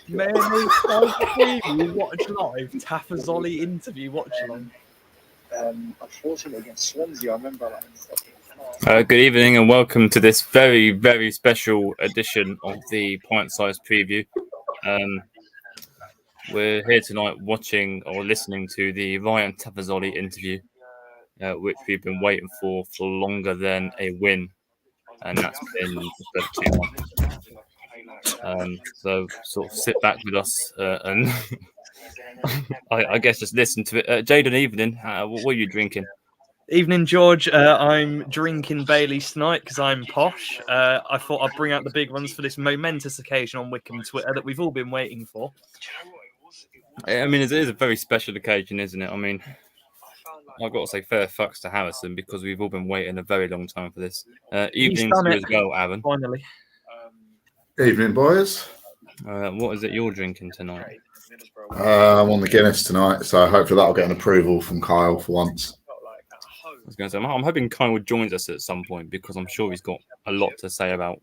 Mayonaise-Sized Preview, watch live. Tafazolli interview, watch along. Unfortunately, against Swansea, I remember. Good evening and welcome to this very, very special edition of the Pint-Sized Preview. We're here tonight watching or listening to the Ryan Tafazolli interview, which we've been waiting for longer than a win, and that's been just over 2 months. So sort of sit back with us and I guess just listen to it. Jaden, evening. What are you drinking? Evening, George. I'm drinking Bailey's tonight because I'm posh. I thought I'd bring out the big ones for this momentous occasion on Wickham Twitter that we've all been waiting for. I mean, it is a very special occasion, isn't it? I mean, I've got to say fair fucks to Harrison because we've all been waiting a very long time for this. Evening to you as well, Aaron. Finally. Evening, boys. What is it you're drinking tonight? I'm on the Guinness tonight, so hopefully that'll get an approval from Kyle for once. I was going to say, I'm hoping Kyle joins us at some point because I'm sure he's got a lot to say about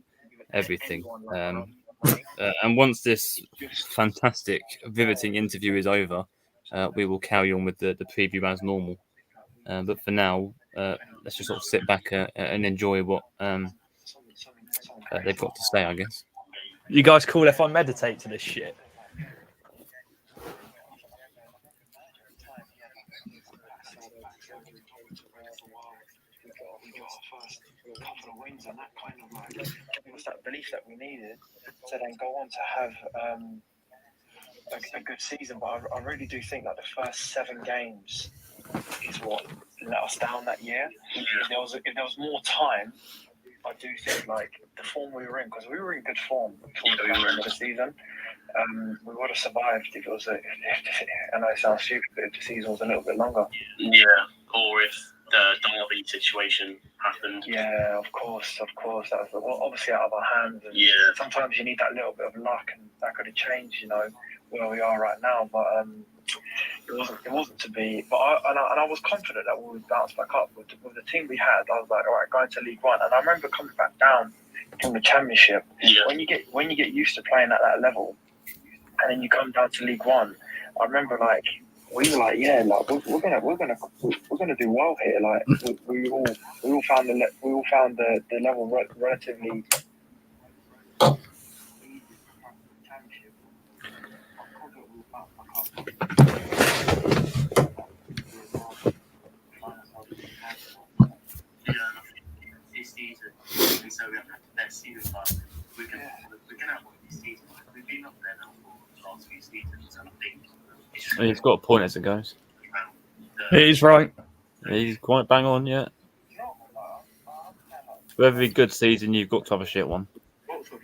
everything. And once this fantastic, riveting interview is over, we will carry on with the preview as normal. But for now, let's just sort of sit back and enjoy what they've got to say, I guess. You guys cool if I meditate to this shit? Couple of wins and that kind of like it was that belief that we needed to then go on to have a good season. But I really do think that the first 7 games is what let us down that year. If there was more time, I do think like the form we were in, because we were in good form before the end of the season. We would have survived if it was I know it sounds stupid, but if the season was a little bit longer. Yeah, or if the Derby situation happened. Yeah, of course. That was obviously out of our hands. And sometimes you need that little bit of luck, and that could have changed, where we are right now. But it wasn't to be. But I was confident that we would bounce back up with the team we had. I was like, all right, going to League One, and I remember coming back down from the Championship. Yeah. When you get used to playing at that level, and then you come down to League One, I remember like. We were like, yeah, like we're gonna do well here. Like we all found the level relatively. This season, so we haven't had the best season, but we're gonna have one this season. We've been up there now for the last few seasons, and I think. He's got a point as it goes. He's right. He's quite bang on, yeah. For every good season, you've got to have a shit one. I'm always like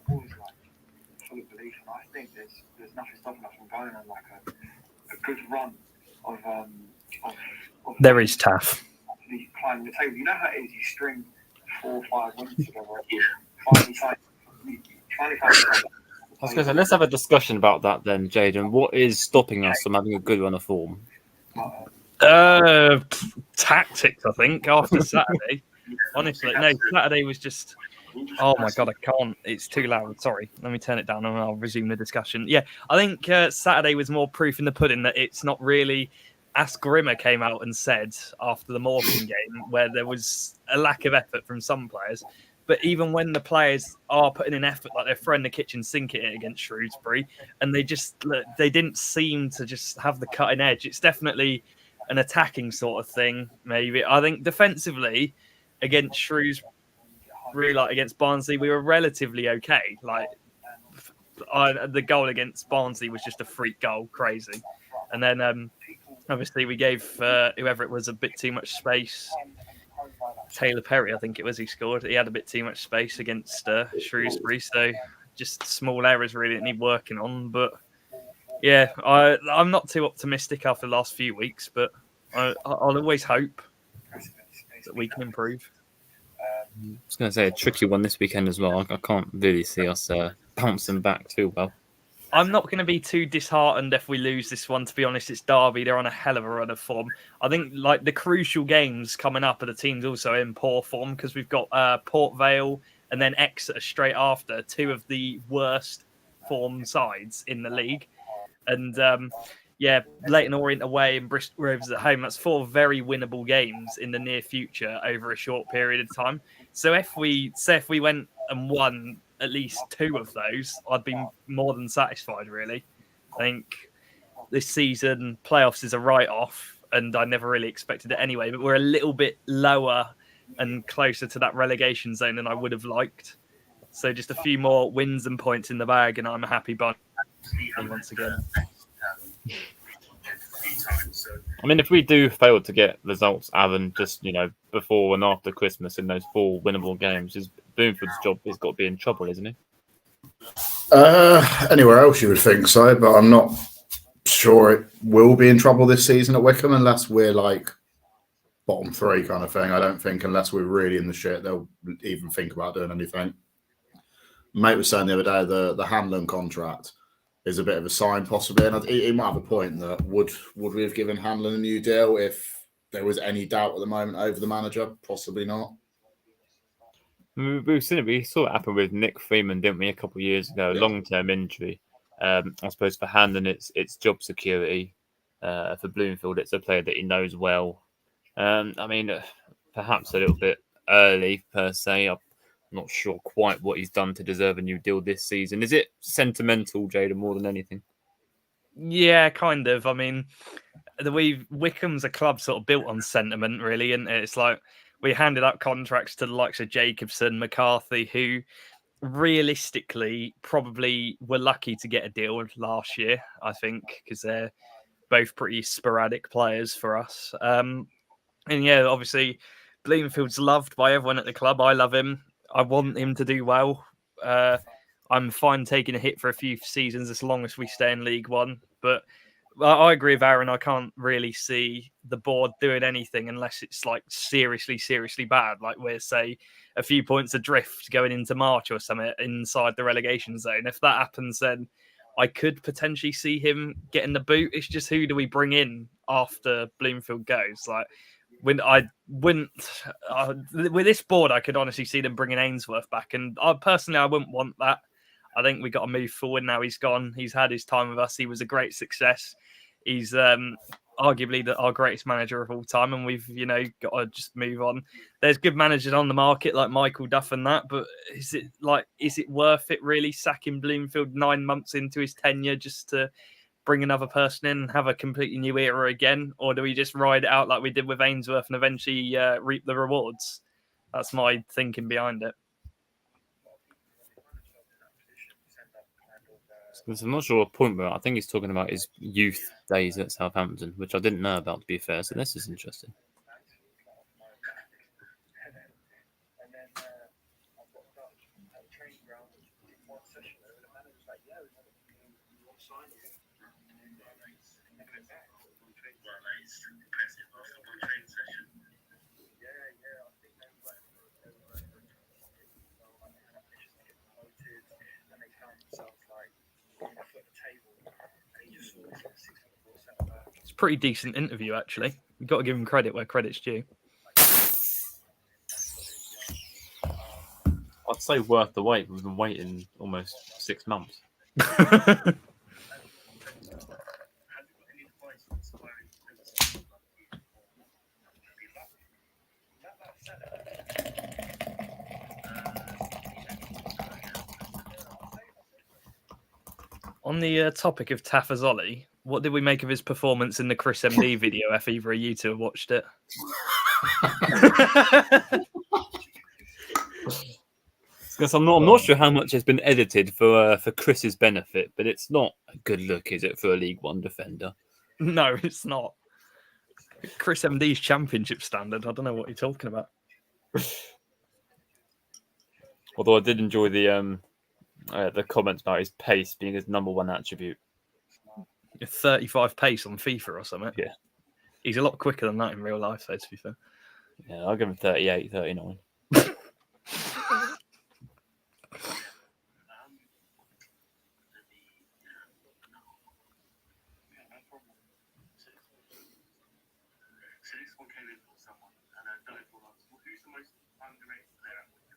full of belief, and I think there's nothing stopping us from going on like a good run of There is tough. Climbing the table. You know how it is. You string 4 or 5 wins together. Finally find. I was going to say, let's have a discussion about that then, Jaden. What is stopping us from having a good run of form? Tactics, I think, after Saturday. Honestly, no, Saturday was just... Oh, my God, I can't. It's too loud. Sorry. Let me turn it down and I'll resume the discussion. Yeah, I think Saturday was more proof in the pudding that it's not really... As Grimmer came out and said after the Morecambe game, where there was a lack of effort from some players... But even when the players are putting in effort, like they're throwing the kitchen sink at it against Shrewsbury, and they didn't seem to just have the cutting edge. It's definitely an attacking sort of thing, maybe. I think defensively, against Shrewsbury, like against Barnsley, we were relatively okay. Like the goal against Barnsley was just a freak goal, crazy. And then obviously we gave whoever it was a bit too much space. Taylor Perry, I think it was, he scored. He had a bit too much space against Shrewsbury, so just small errors really that need working on. But yeah, I'm not too optimistic after the last few weeks, but I'll always hope that we can improve. I was going to say a tricky one this weekend as well. I can't really see us bouncing back too well. I'm not going to be too disheartened if we lose this one, to be honest. It's Derby. They're on a hell of a run of form. I think like the crucial games coming up are the teams also in poor form because we've got Port Vale and then Exeter straight after, two of the worst form sides in the league. And Leyton Orient away and Bristol Rovers at home. That's 4 very winnable games in the near future over a short period of time. So if we went and won at least 2 of those, I'd be more than satisfied, really. I think this season playoffs is a write-off, and I never really expected it anyway, but we're a little bit lower and closer to that relegation zone than I would have liked. So just a few more wins and points in the bag, and I'm a happy bunny once again. I mean, if we do fail to get results, Alan, just before and after Christmas in those 4 winnable games, is Bloomfield's job has got to be in trouble, isn't he? Anywhere else you would think so, but I'm not sure it will be in trouble this season at Wickham unless we're like bottom 3 kind of thing. I don't think unless we're really in the shit, they'll even think about doing anything. Mate was saying the other day the Hanlon contract is a bit of a sign, possibly, and he might have a point that would we have given Hanlon a new deal if there was any doubt at the moment over the manager? Possibly not. We've seen it. We saw it happen with Nick Freeman, didn't we, a couple of years ago? Yeah. Long-term injury. I suppose for Hanlon, it's job security. For Bloomfield, it's a player that he knows well. I mean, perhaps a little bit early per se. I'm not sure quite what he's done to deserve a new deal this season. Is it sentimental, Jada, more than anything? Yeah, kind of. I mean, Wickham's a club sort of built on sentiment, really, and it's like we handed out contracts to the likes of Jacobson, McCarthy, who realistically probably were lucky to get a deal last year, I think, because they're both pretty sporadic players for us. And yeah, obviously, Bloomfield's loved by everyone at the club. I love him. I want him to do well. I'm fine taking a hit for a few seasons as long as we stay in League One. But I agree with Aaron. I can't really see the board doing anything unless it's like seriously, seriously bad. Like we're, say, a few points adrift going into March or something inside the relegation zone. If that happens, then I could potentially see him getting the boot. It's just who do we bring in after Bloomfield goes? Like, when I wouldn't with this board, I could honestly see them bringing Ainsworth back, and I wouldn't want that. I think we got to move forward now. He's gone. He's had his time with us. He was a great success. He's arguably our greatest manager of all time, and we've got to just move on. There's good managers on the market like Michael Duff and that, but is it worth it really sacking Bloomfield 9 months into his tenure just to bring another person in and have a completely new era again? Or do we just ride it out like we did with Ainsworth and eventually reap the rewards? That's my thinking behind it. I'm not sure what point, but I think he's talking about his youth days at Southampton, which I didn't know about, to be fair. So this is interesting. It's a pretty decent interview, actually. You've got to give him credit where credit's due. I'd say worth the wait. We've been waiting almost 6 months. On the topic of Tafazolli, what did we make of his performance in the Chris MD video, if either of you two have watched it? Because I'm not sure how much has been edited for Chris's benefit, but it's not a good look, is it, for a League One defender? No, it's not. Chris MD's championship standard. I don't know what you're talking about. Although I did enjoy the comments about his pace being his number one attribute. 35 pace on FIFA or something. Yeah. He's a lot quicker than that in real life, though, to be fair. Yeah, I'll give him 38, 39. So this one came in for someone, and I don't know who's the most underrated player at Wickham.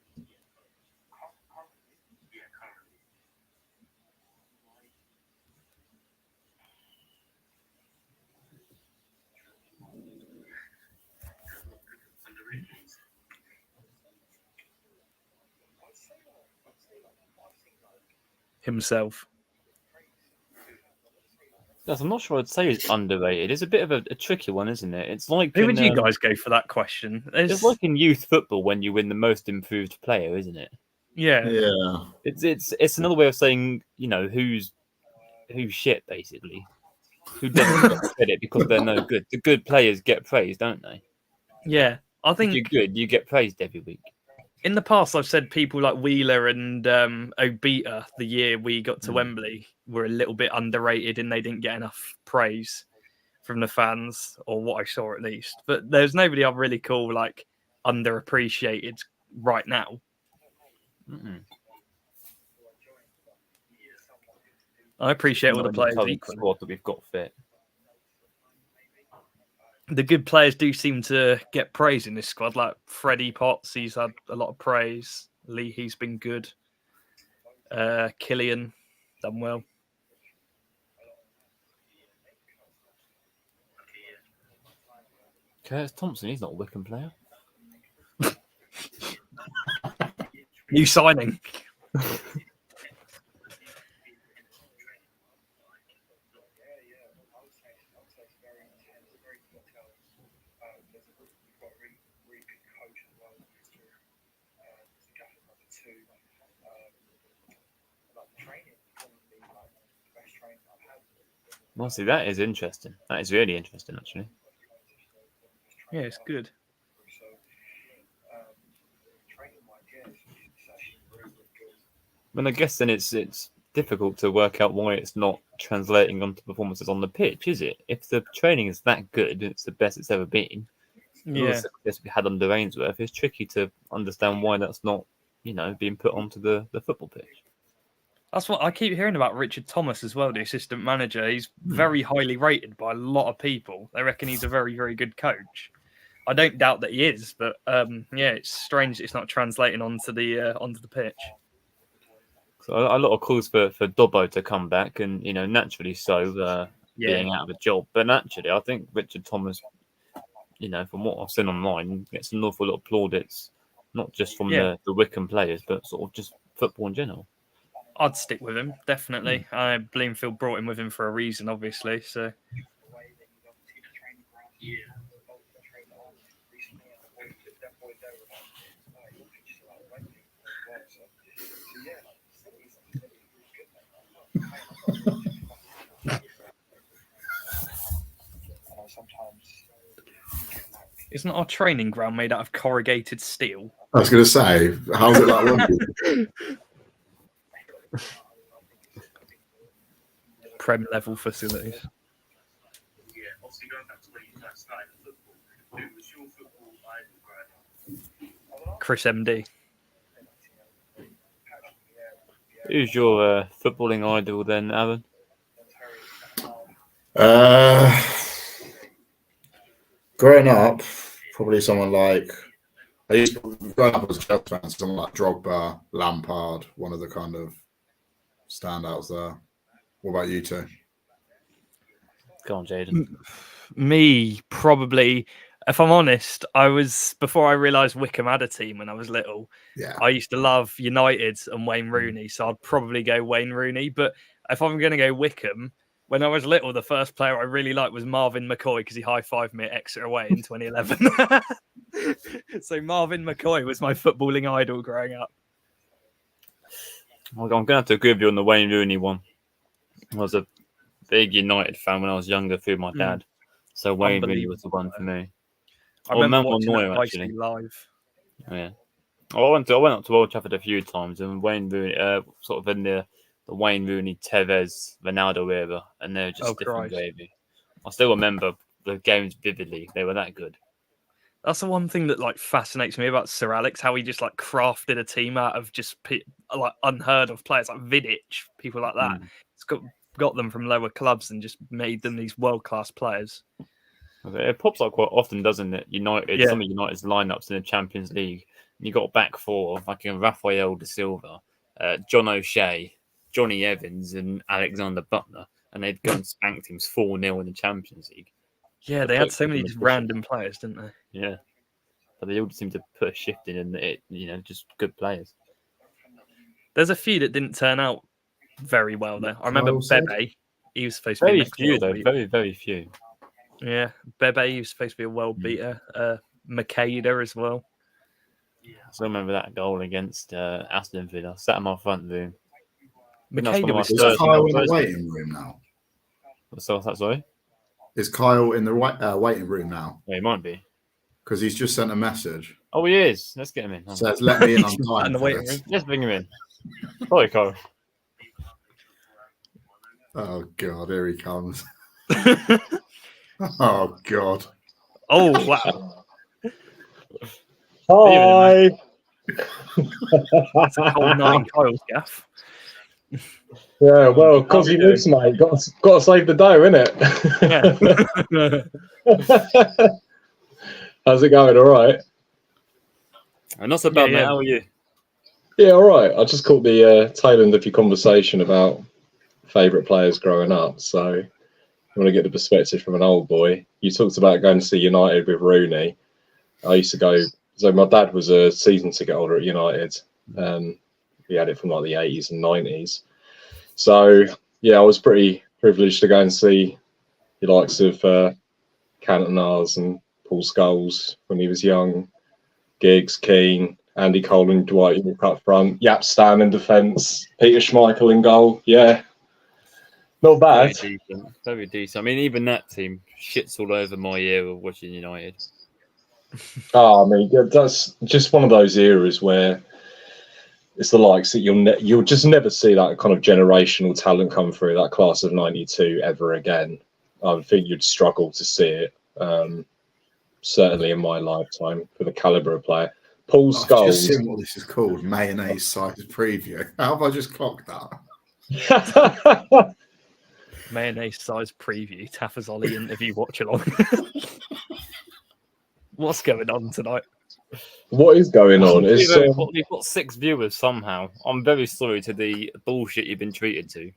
himself. Yes, I'm not sure I'd say it's underrated. It's a bit of a tricky one, isn't it? It's like Who would you guys go for that question? It's like in youth football when you win the most improved player, isn't it? Yeah. It's another way of saying, who's shit, basically. Who doesn't get credit because they're no good. The good players get praised, don't they? Yeah. I think if you're good, you get praised every week. In the past, I've said people like Wheeler and Obita, the year we got to Wembley, were a little bit underrated and they didn't get enough praise from the fans, or what I saw at least. But there's nobody I really call like underappreciated right now. Mm-mm. I appreciate all the players equally. Squad that we've got fit. The good players do seem to get praise in this squad, like Freddie Potts. He's had a lot of praise. Lee, he's been good. Killian, done well. Curtis Thompson, he's not a Wickham player. New signing. Well, see, that is interesting. That is really interesting, actually. Yeah, it's good. I mean, I guess then it's difficult to work out why it's not translating onto performances on the pitch, is it? If the training is that good, it's the best it's ever been. Yeah. The success we had under Ainsworth, it's tricky to understand why that's not, being put onto the football pitch. That's what I keep hearing about Richard Thomas as well, the assistant manager. He's very highly rated by a lot of people. They reckon he's a very, very good coach. I don't doubt that he is, but yeah, it's strange it's not translating onto the pitch. So a lot of calls for Dobbo to come back, and naturally so, being out of a job. But naturally, I think Richard Thomas, from what I've seen online, gets an awful lot of plaudits, not just from the Wickham players, but sort of just football in general. I'd stick with him, definitely. Bloomfield brought him with him for a reason, obviously. So. Isn't our training ground made out of corrugated steel? I was going to say, how's it like Wembley? Prem level facilities. Yeah, obviously going back to where you guys started football, who was your football idol growing up? Chris MD. Who's your footballing idol then, Aaron? Growing up, probably someone like growing up as a Chelsea fan, someone like Drogba, Lampard, one of the kind of standouts there. What about you two? Go on, Jaden. Me, probably. If I'm honest, before I realised Wickham had a team when I was little. Yeah, I used to love United and Wayne Rooney, so I'd probably go Wayne Rooney. But if I'm going to go Wickham, when I was little, the first player I really liked was Marvin McCoy because he high-fived me at Exeter away in 2011. So Marvin McCoy was my footballing idol growing up. Well, I'm going to have to agree with you on the Wayne Rooney one. I was a big United fan when I was younger through my dad. So Wayne Rooney was the one for me. I remember watching that actually live. Oh, yeah. I went up to Old Trafford a few times, and Wayne Rooney, sort of in the Wayne Rooney, Tevez, Ronaldo era, and they're just different gravy. I still remember the games vividly; they were that good. That's the one thing that fascinates me about Sir Alex, how he just crafted a team out of just unheard of players like Vidic, people like that. It's got them from lower clubs and just made them these world class players. It pops up quite often, doesn't it? Some of United's lineups in the Champions League. You got back four, like Rafael da Silva, John O'Shea, Johnny Evans, and Alexander Butler, and they'd go and spank teams 4-0 in the Champions League. Yeah, they had so many just random players, didn't they? Yeah, but they all seem to put a shift in, and just good players. There's a few that didn't turn out very well there. I remember Kyle said? Bebe. He was supposed to be Very next few world though. beater. Very few. Yeah, Bebe. He was supposed to be a world beater. Makeda as well. I still remember that goal against Aston Villa. Sat in my front room. Makeda was Is Thursday Kyle night in the Thursday. waiting room now? So that's sorry. Is Kyle in the waiting room now? Yeah, he might be. Because he's just sent a message. Oh, he is. Let's get him in. Says, let me in on He's time. in the for waiting this. room. Let's bring him in. Sorry, Kyle. Oh, God. Here he comes. Oh, God. Oh wow! Hi. That's a cold night in Kyle's gaff. Yeah, well, because he lives, mate. Got to save the dough, innit? Yeah. How's it going? All right. Not so bad, Yeah, mate. yeah. How are you? Yeah, all right. I just caught the tail end of your conversation about favourite players growing up. So I want to get the perspective from an old boy. You talked about going to see United with Rooney. I used to go. So my dad was a season ticket holder at United. He had it from like the 80s and 90s. So yeah, I was pretty privileged to go and see the likes of Cantonars and Paul Scholes when he was young, Giggs, Keane, Andy Cole and Dwight York up front, Yap Stan in defence, Peter Schmeichel in goal. Yeah, not Very bad. decent. Very decent. I mean, even that team shits all over my year of watching United. Oh, I mean, that's just one of those eras where it's the likes that you'll just never see that kind of generational talent come through that class of '92 ever again. I think you'd struggle to see it. Certainly in my lifetime for the caliber of player. Paul I've Scholes. just seen what this is called, Mayonnaise-Sized Preview. How have I just clocked that? Mayonnaise-Sized Preview. Tafazolli interview watch along. What's going on tonight? What is going on? We've got 6 viewers somehow. I'm very sorry to the bullshit you've been treated to.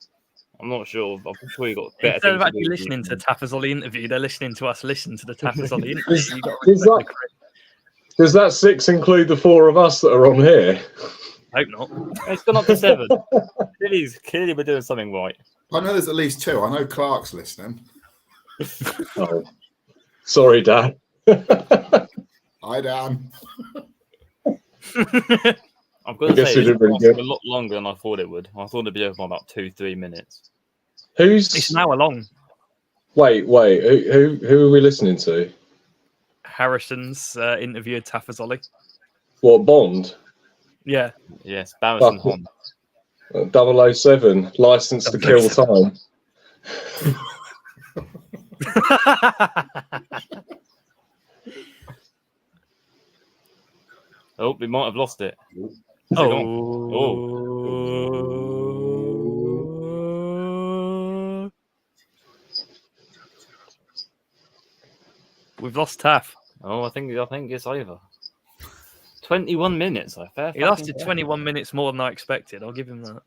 I'm not sure. I'm sure you got better Instead of things to actually do. listening to the Tafazolli interview, they're listening to us listen to the Tafazolli interview. You got to Is respect the that- crew. Does that 6 include the 4 of us that are on here? Hope not. It's gone up to 7. Clearly, we're doing something right. I know there's at least 2. I know Clark's listening. Oh. Sorry, Dad. Hi, Dan. I'm going I to guess say we this did really lasted good. a lot longer than I thought it would. I thought it'd be over by about 2-3 minutes. It's an hour long. Wait. Who are we listening to? Harrison's interview of Tafazolli. What, Bond? Yeah. Yes, Barrison Hon. 007, License to Kill 007. Time. Oh, we might have lost it. We've lost Taff. Oh, I think it's over. 21 minutes. He lasted 21 minutes more than I expected. I'll give him that.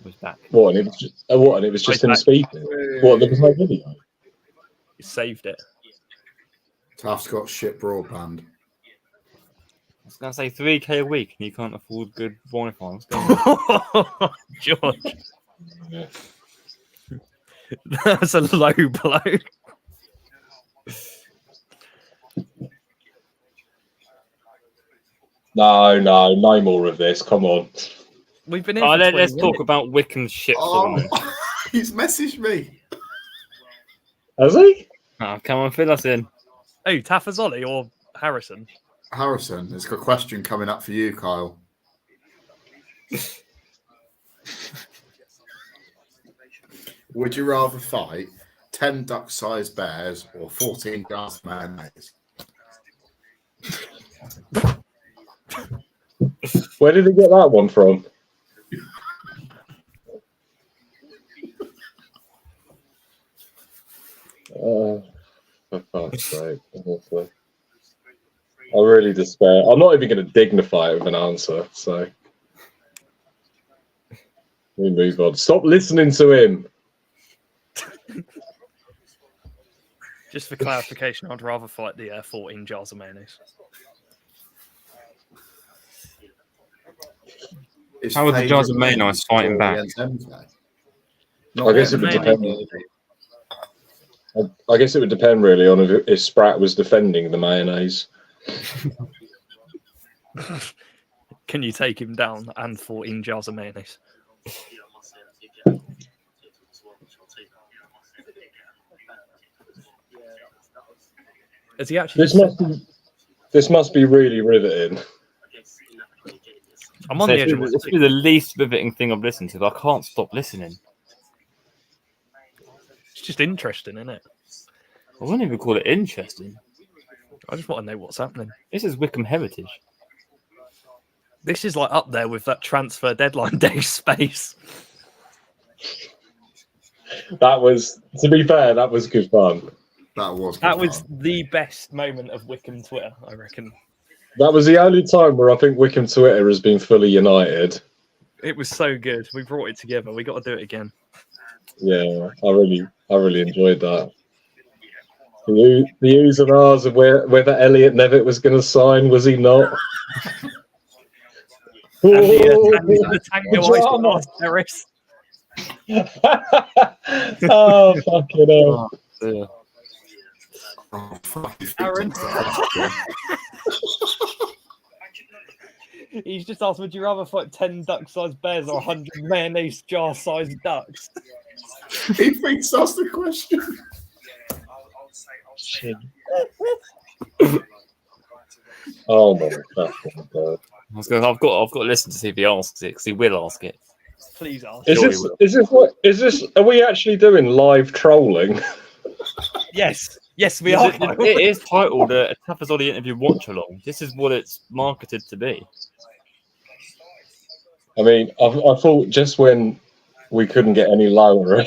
Was back. What? And it was just him speaking. What? There was no video. He saved it. Taft's got shit broadband. I was going to say 3K a week and you can't afford good Wi-Fi. What's going on? George. That's a low blow. No more of this. Come on. We've been in. Let's talk about Wickham's shit form. He's messaged me. Has he? Oh, come on, fill us in. Oh, Tafazolli or Harrison? Harrison, there's a question coming up for you, Kyle. Would you rather fight 10 duck-sized bears or 14 jars of mayonnaise? Where did he get that one from? For fuck's sake, honestly. I really despair. I'm not even going to dignify it with an answer, so we move on. Stop listening to him. Just for clarification, I'd rather fight the 14 jars of mayonnaise. It's How are the jars of favourite mayonnaise fighting back? against MK. I guess it would depend. I guess it would depend really on if Sprat was defending the mayonnaise. Can you take him down and 14 jars of mayonnaise? Has he actually? This must be really riveting. I'm on the edge of my It's the least riveting thing I've listened to, but I can't stop listening. It's just interesting, isn't it? I wouldn't even call it interesting. I just want to know what's happening. This is Wickham heritage. This is like up there with that transfer deadline day space. That was, to be fair, that was good fun. That was the best moment of Wickham Twitter, I reckon. That was the only time where I think Wickham Twitter has been fully united. It was so good. We brought it together. We got to do it again. Yeah, I really enjoyed that. The U's and R's of whether Elliot Nevitt was going to sign, was he not? And the Tango Ice Terrace. Oh, fucking hell. Yeah. Aaron. He's just asked, would you rather fight 10 duck-sized bears or 100 mayonnaise jar-sized ducks? He thinks that's the question. Shit. Oh my god! I've got to listen to see if he asks it, because he will ask it. Please ask. Is this? Are we actually doing live trolling? Yes, we are. It is titled a Tafazolli interview watch-along. This is what it's marketed to be. I mean, I thought just when we couldn't get any lower,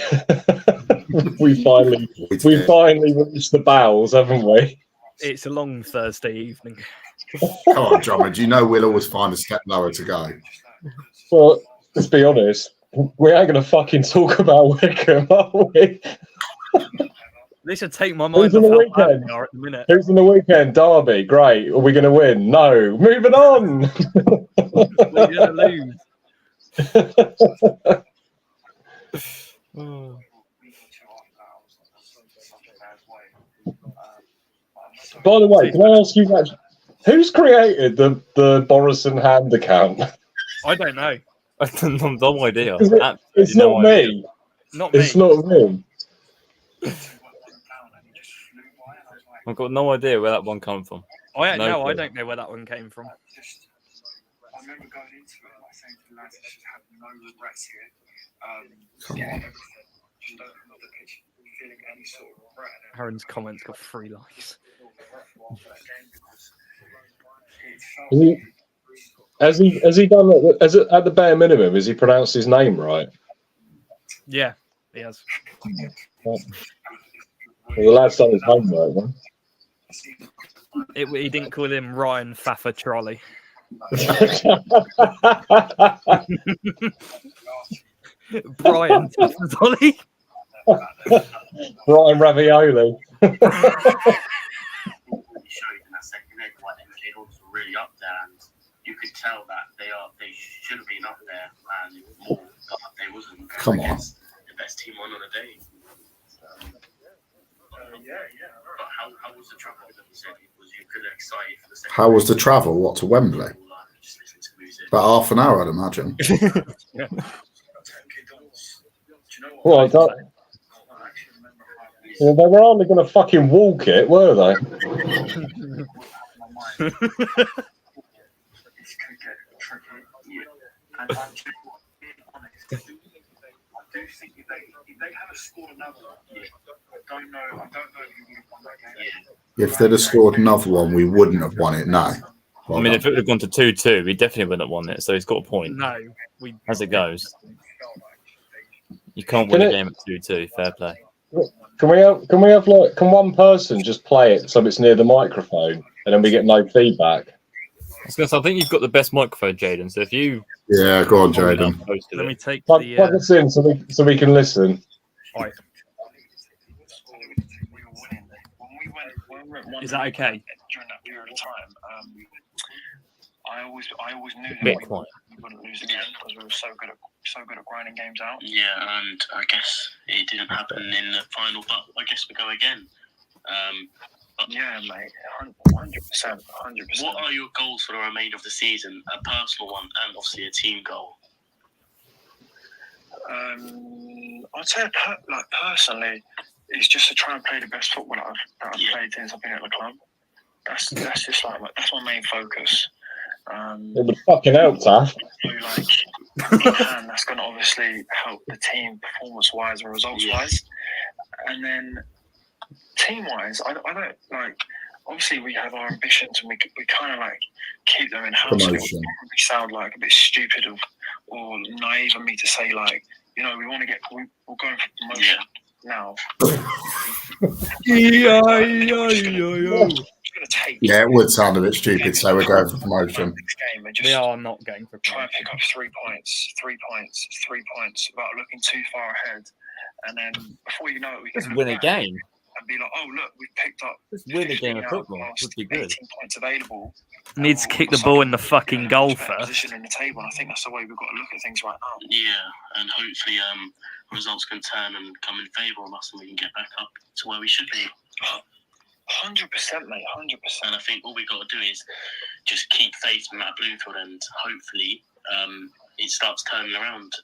we finally reached the bowels, haven't we? It's a long Thursday evening. Come on, Drummond. You know we'll always find a step lower to go. Well, let's be honest. We ain't going to fucking talk about Wickham, are we? This should take my mind Who's in off the how bad weekend? we are at the minute. Who's in the weekend? Derby. Great. Are we going to win? No. Moving on. We're going to lose. By the way, can I ask you that? Who's created the Borison hand account? I don't know. I have no idea. It's not me. Not me. It's not me. I've got no idea where that one come from. I No don't clue. know where that one came from. I remember going into it like saying to the lads, I should have no regrets here. Come on. Just don't look at it feeling any sort of regret. Aaron's comments got 3 likes. Has he done it at the bare minimum? Has he pronounced his name right? Yeah, he has. Well, the lad's done his homework, man. He didn't call him Ryan Faffer Trolley. Brian Tafazolli. Brian Ravioli. Showed in that second leg why MK Dons were really up there, and you could tell that they should have been up there and more, but they wasn't. Come on. The best team on a day. But how was the travel? Was you could excited for the second? How was the travel? What, to Wembley? Just listen to music. About half an hour, I'd imagine. Yeah. Well, I don't. Well, they were only going to fucking walk it, were they? I do think if they had scored another one, I don't know who would have won that game. If they'd have scored another one, we wouldn't have won it. No. I mean, if it would have gone to 2-2, we definitely wouldn't have won it. So he's got a point. No, As it goes, you can't win a game at 2-2. Fair play. Can one person just play it so it's near the microphone and then we get no feedback? I was going to say, I think you've got the best microphone, Jaden. So if you Yeah, go on, Jaden. let me take Plug the. us in so we can listen. Right. Is that okay? During that period of time, I always knew that bit we quiet. wouldn't lose again because we were so good at grinding games out. Yeah, and I guess it didn't happen in the final, but I guess we go again. Yeah, mate, 100%. What are your goals for the remainder of the season? A personal one and obviously a team goal. I'd say, personally, it's just to try and play the best football that I've played since I've been at the club. That's just that's my main focus. It would fucking help, Taf. That's going to obviously help the team performance-wise and results-wise. And then team-wise, I don't like. Obviously, we have our ambitions, and we kind of like keep them in house. It would probably sound like a bit stupid or naive of me to say like, you know, we're going for promotion now. Yeah, it would sound a bit stupid, so we're going for promotion. We are not going for promotion. Try and pick up 3 points, without looking too far ahead. And then before you know it, we can just win a game. And be like, oh, look, we've picked up. Just win a game of football would be good. 18 points available. Needs to kick the ball in the fucking goal first. Position in the table, and I think that's the way we've got to look at things right now. Yeah, and hopefully results can turn and come in favour of us and we can get back up to where we should be. 100%, mate, 100%. And I think all we got to do is just keep faith in Matt Bloomfield and hopefully it starts turning around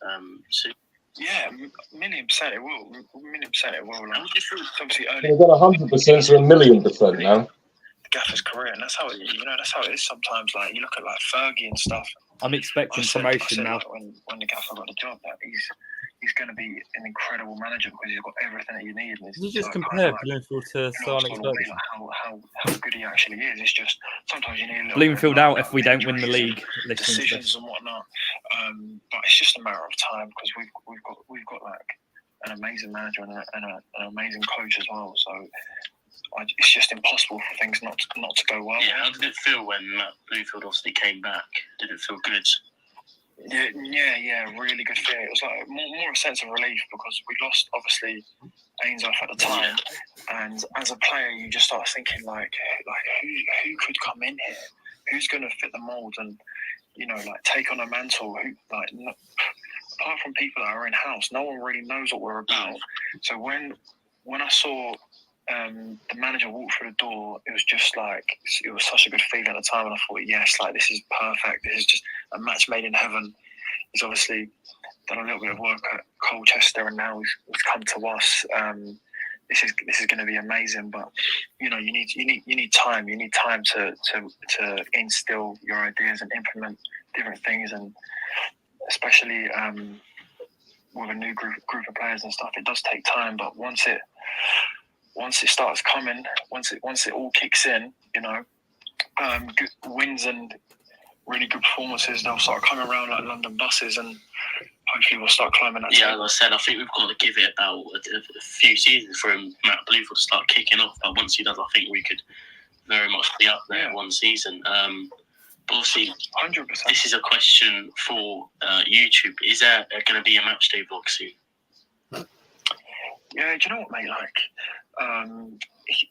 soon. Yeah, $1,000,000% it will. $1,000,000% it will. Like, it's obviously early. We've got 100% to $1,000,000% now. The Gaffer's career, and that's how it is sometimes. Like you look at like Fergie and stuff. I'm expecting promotion now. Like, when the Gaffer got the job, that he's going to be an incredible manager because he's got everything that you need. You just compare Bloomfield to Sir Alex Ferguson. How good he actually is. It's just sometimes you need a little Bloomfield out if we don't win the league. Decisions and whatnot. But it's just a matter of time because we've got like an amazing manager and an amazing coach as well. So it's just impossible for things not to go well. Yeah, how did it feel when Matt Bloomfield obviously came back? Did it feel good? Yeah, really good feeling. It was like more a sense of relief because we lost obviously Ainsworth at the time, and as a player you just start thinking like who could come in here, who's going to fit the mold and like take on a mantle. Apart from people that are in house, no one really knows what we're about. So when I saw the manager walk through the door, it was just like it was such a good feeling at the time, and I thought, yes, like this is perfect. This is just a match made in heaven. He's obviously done a little bit of work at Colchester, and now he's come to us. This is going to be amazing, but you need time. You need time to instill your ideas and implement different things, and especially with a new group of players and stuff, it does take time. But once it starts coming, once it all kicks in, good wins and really good performances, they'll start coming around like London buses, and hopefully we'll start climbing that. Yeah, as I said, I think we've got to give it about a few seasons for Matt Bloomfield to start kicking off. But once he does, I think we could very much be up there one season. But obviously, 100%. This is a question for YouTube. Is there going to be a matchday vlog soon? Yeah, do you know what, mate? Like,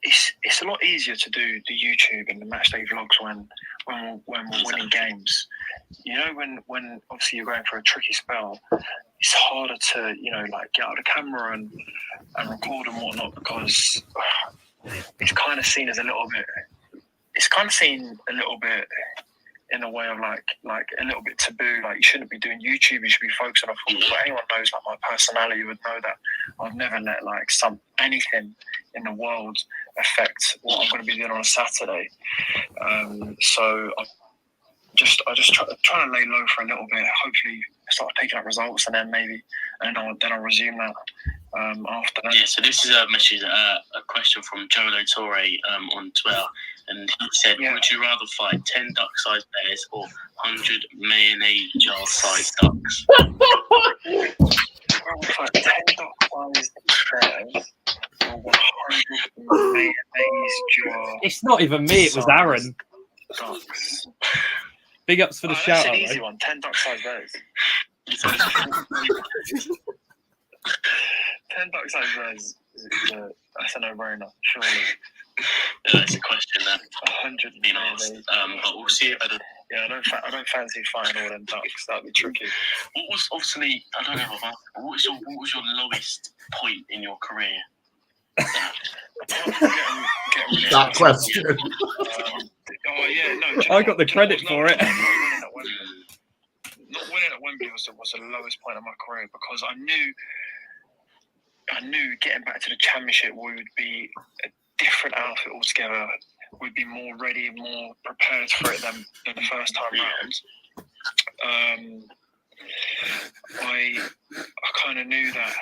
it's a lot easier to do the YouTube and the matchday vlogs when we're winning games. When obviously you're going for a tricky spell, it's harder to like get out of the camera and record and whatnot because it's kind of seen as a little bit. It's kind of seen a little bit in a way of like a little bit taboo. Like you shouldn't be doing YouTube. You should be focusing on football. But anyone knows like my personality would know that I've never let like anything in the world affect what I'm going to be doing on a Saturday. So I just try to lay low for a little bit. Hopefully start picking up results, and then I'll resume that after that. Yeah. So this is a message, a question from Joe Lotore on Twitter. And he said, would you rather fight 10 duck-sized bears or 100 mayonnaise jar-sized ducks? Well, fight 10 duck-sized bears or 100 mayonnaise jar. It's not even me, it was Aaron. Ducks. Big ups for the shout out. That's an easy one, 10 duck-sized bears. 10 duck-sized bears, that's a no-brainer, surely. It's a question that 100 been asked, but we'll see if Yeah, I don't fancy fighting all them ducks. That'd be tricky. What was obviously I don't know about what was your lowest point in your career? That question. Oh yeah, no. I got the credit for it. Not winning at Wembley was the lowest point of my career because I knew getting back to the Championship we would be a different outfit altogether. We'd be more ready, more prepared for it than the first time round. I kind of knew that,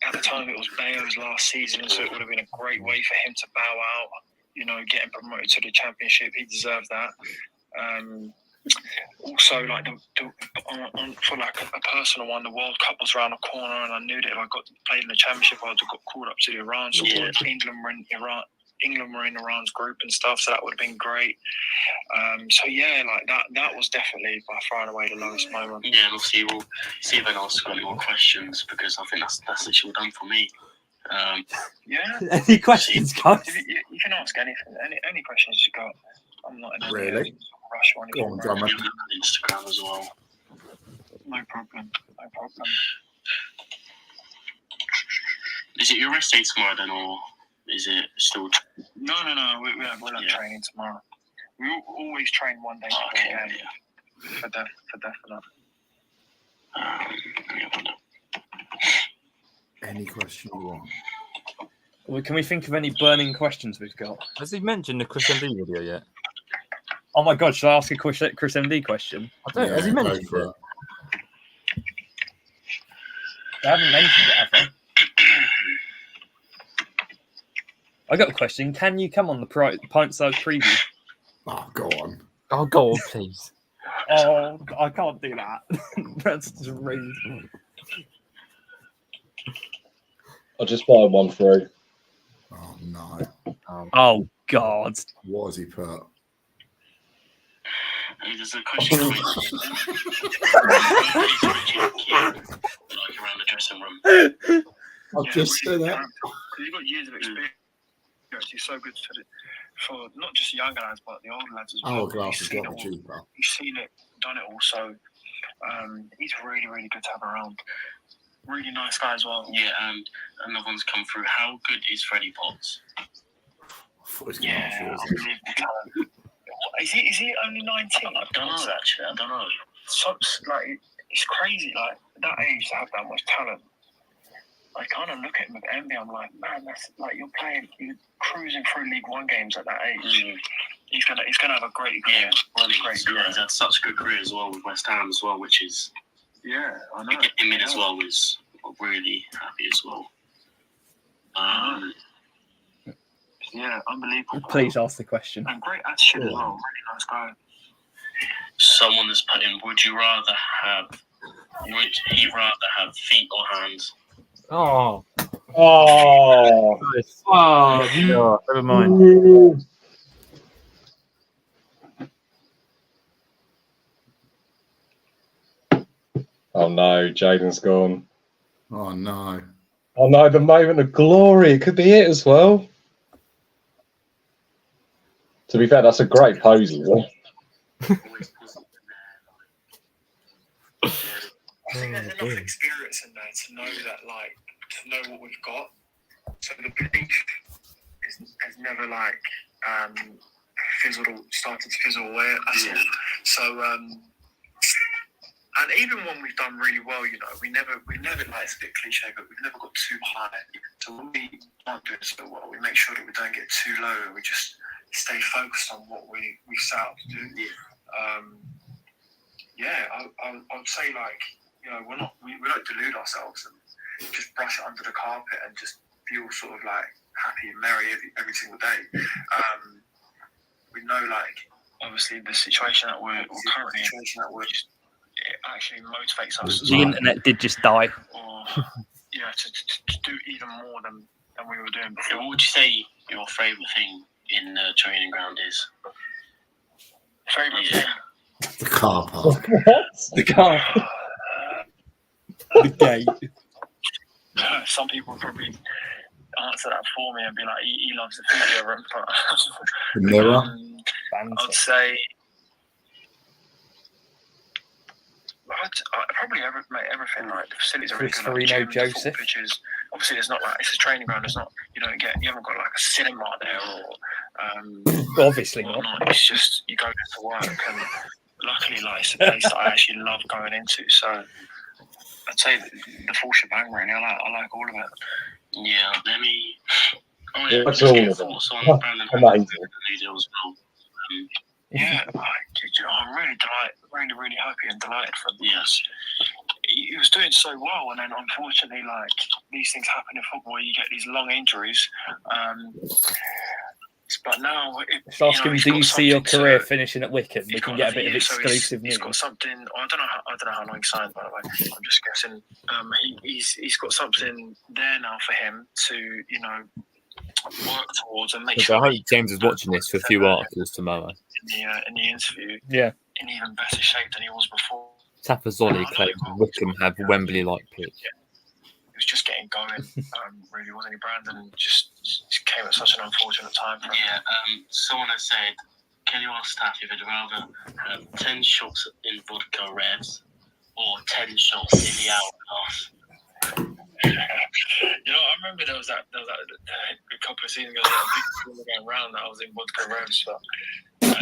at the time it was Bayo's last season, so it would have been a great way for him to bow out. Getting promoted to the Championship, he deserved that. Also, like for like a personal one, the World Cup was around the corner, and I knew that if I got played in the Championship, I would have got called up to the Iran squad. England were in Iran's group and stuff, so that would have been great. So yeah, like that was definitely by far and away the lowest moment. Yeah, and obviously we'll see if anyone else got any more questions because I think that's literally all done for me. Yeah. Any questions, guys? You can ask anything, any questions you got. I'm not in any Really? rush or anything. Go on, drummer. You have Instagram as well. No problem. Is it your rest day tomorrow then, or is it still? No. We'll have training tomorrow. We always train one day before the game. For definite. Any question you want? Well, can we think of any burning questions we've got? Has he mentioned the Chris MD video yet? Oh my God, should I ask a Chris MD question? I don't. Has he mentioned go for it? They haven't mentioned it, have they? I got a question. Can you come on the Pint-Sized Preview? Oh, go on. Oh, go on, please. Oh, I can't do that. That's just rude. I'll just buy one through. Oh, no. Oh, God. What has he put? There's a question like around the dressing room. I've just said that. You've got years of experience. He's so good for not just the younger lads, but the older lads as well. Oh, glass has got the cheaper. He's seen it, done it all. So he's really, really good to have around. Really nice guy as well. Yeah, and another one's come through. How good is Freddie Potts? I thought he was going to ask you, wasn't unbelievable talent. Is he only 19? I don't know, actually. I don't know. So, like, it's crazy, like, that age to have that much talent. I kind of look at him with envy. I'm like, man, that's like you're cruising through League One games at that age. He's gonna have a great career. He's had such a good career as well with West Ham as well, which is I know. To get him in as well was really happy as well. Yeah, unbelievable. Please ask the question. And great attitude as well. Really nice guy. Someone has put in: Would he rather have feet or hands? Oh. Oh. Nice. Oh, never mind. Oh no, Jaden's gone. Oh, no. Oh no, the moment of glory. It could be it as well. To be fair, that's a great pose as well. I think there's enough experience in there to know that, like, to know what we've got. So the belief has never started to fizzle away. So and even when we've done really well, we never like, it's a bit cliche, but we've never got too high. So when we aren't doing so well, we make sure that we don't get too low, and we just stay focused on what we set out to do. I would say, like, we don't delude ourselves and just brush it under the carpet and just feel sort of like happy and merry every single day. We know, like, obviously the situation that we're currently in, it actually motivates us. The internet did just die. Or to do even more than we were doing before. What would you say your favourite thing in the training ground is? Favourite thing? The car park. The car. The gate. Some people probably answer that for me and be like, he loves the physio room. But The mirror. I'd say Probably everything. Like the facilities are really good. Like, Farino gym, Joseph. pitches. Obviously, it's not like it's a training ground. It's not. You haven't got like a cinema there or. Obviously not. It's just you go there to work, and luckily, like it's a place that I actually love going into. So I'd say the full shebang. Really, I like all of it. Yeah, let me. What's all of it? Amazing. Yeah, I'm really really happy and delighted for him. Yes, he was doing so well, and then unfortunately, like these things happen in football. You get these long injuries. But now, Just ask him, do you see your career finishing at Wycombe? We can get a bit of exclusive news. He's got something. I don't know how long he signed, by the way. I'm just guessing. He's got something there now for him to work towards and make sure. I hope James is watching this for a few articles tomorrow. In the interview, in even better shape than he was before. Tafazolli claimed Wycombe have Wembley-like pitch. He was just getting going, really, wasn't he, Brandon? Just came at such an unfortunate time for him. Yeah, someone has said, can you ask Taff if he'd rather 10 shots in vodka reds or 10 shots in the hourglass? I remember there was that a couple of seasons ago, that big going around that I was in vodka reds, but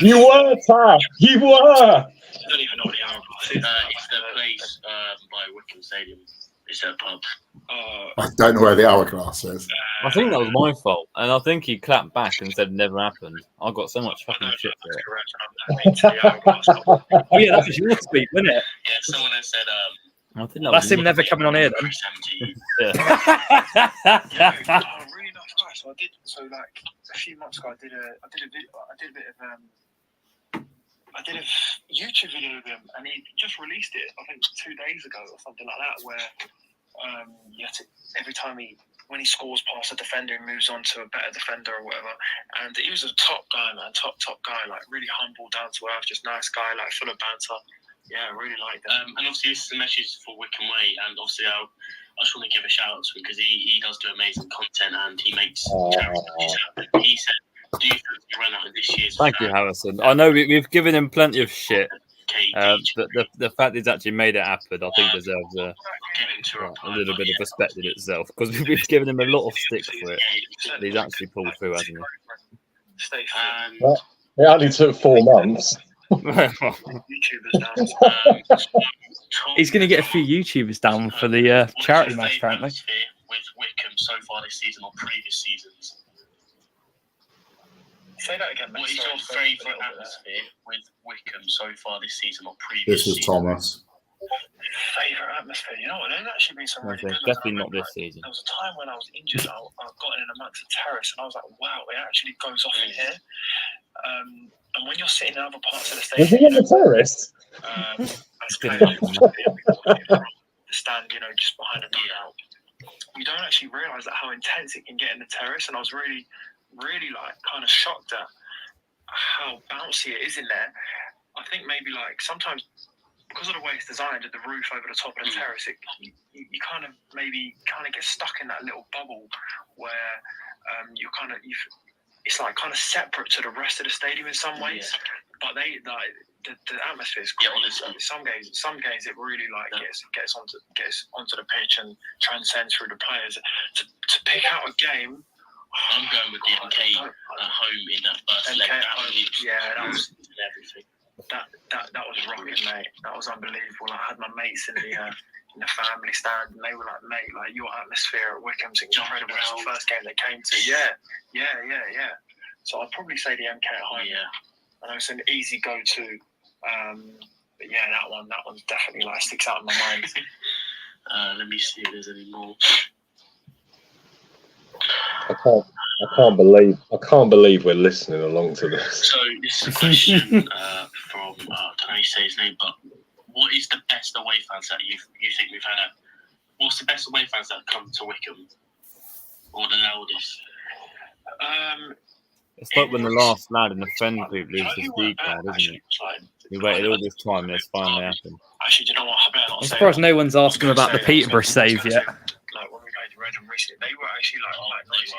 you were, Taff. You were. I don't even know what the hourglass is. It's the place by Wycombe Stadium. It's a pub. I don't know where the hourglass is. I think that was my fault, and I think he clapped back and said it never happened. I got so much fucking shit for it. Oh yeah, that was your speed, wasn't it? Yeah, someone has said. I think That's him never coming on here then. Really nice guy. So I did. So like a few months ago, I did a YouTube video with him, and he just released it. I think 2 days ago or something like that. Where every time when he scores past a defender, he moves on to a better defender or whatever. And he was a top guy, man, top guy, like really humble, down to earth, just nice guy, like full of banter. Yeah, I really like that. And obviously, this is a message for Wycombe Way, and obviously, I just want to give a shout out to him because he does do amazing content and he makes charities happen. He said, do you think he ran out of this year's? Thank you, Harrison. I know we've given him plenty of shit. But the fact he's actually made it happen, I think deserves a little bit of respect in itself, because we've given him a lot of stick for it. He's actually pulled through, hasn't he? Well, it only took 4 months. He's going to get a few YouTubers down for the charity match, apparently. With Wycombe so far this season or previous seasons? Say that again, mate. What is your favourite atmosphere with Wycombe so far this season or previous This is Thomas. Favourite atmosphere? You know what? There's actually been some really good ones. Definitely not this season. There was a time when I was injured. I got in amongst the terrace, and I was like, "Wow, it actually goes off in here." And when you're sitting in other parts of the stadium, was he on the terrace? As players, the stand, just behind the dugout, you don't actually realise how intense it can get in the terrace. And I was really like kind of shocked at how bouncy it is in there. I think maybe like sometimes because of the way it's designed at the roof over the top of the terrace, you kind of get stuck in that little bubble where it's like kind of separate to the rest of the stadium in some ways. But the atmosphere is great. Some games it really like gets onto the pitch and transcends through the players. To pick out a game. I'm going with the MK at home in that first leg. That was everything. That was rocking, mate. That was unbelievable. I had my mates in the family stand, and they were like, "Mate, like your atmosphere at Wycombe's incredible." It's the first game they came to. Yeah. So I'd probably say the MK at home. Yeah. I know it's an easy go-to, but yeah, that one's definitely like sticks out in my mind. Let me see if there's any more. I can't believe we're listening along to this. So this is a question from can I say his name? But what is the best away fans that you think we've had? What's the best away fans that have come to Wycombe, or the loudest? It's like when the last lad in the friend group leaves his D card, isn't it? We waited all this time and it's finally happened. Actually, do you know what? I'm surprised no one's asking about the Peterborough save yet. Like when we played Redham recently, they were actually like noisy.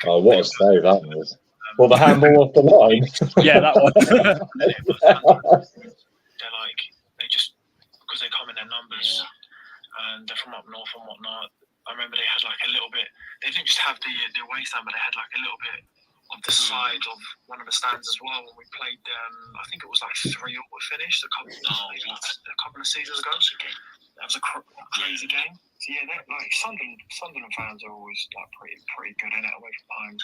Oh, what a save that was! Well, the handball off the line. Yeah, that one. They're like they just because they come in their numbers and they're from up north and whatnot. I remember they had like a little bit. They didn't just have the away stand, but they had like a little bit on the side of one of the stands as well when we played them. I think it was like 3-0 we finished a couple of seasons ago. That was a crazy game. So yeah, like Sunderland fans are always like pretty good in it away from home.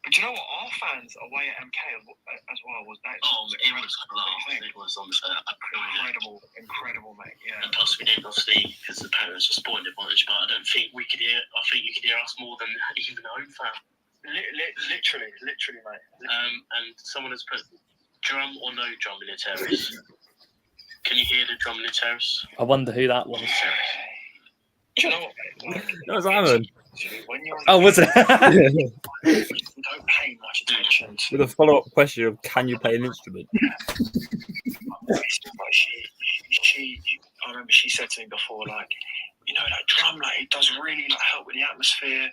But you know what? Our fans away at MK as well was that. Oh, it was class. It was on incredible, mate. Yeah. And plus, we didn't obviously because the parents were spoiled advantage, but I don't think we could hear. I think you could hear us more than even a home fan. Literally, mate. And someone has put drum or no drum in the terrace. Can you hear the drum in the terrace? I wonder who that was. Do you know what, mate? That was Aaron. When you're Was it? you don't pay much attention to. With a follow-up question of, can you play an instrument? I remember she said to me before, like, you know, that drum, like, it does really like help with the atmosphere.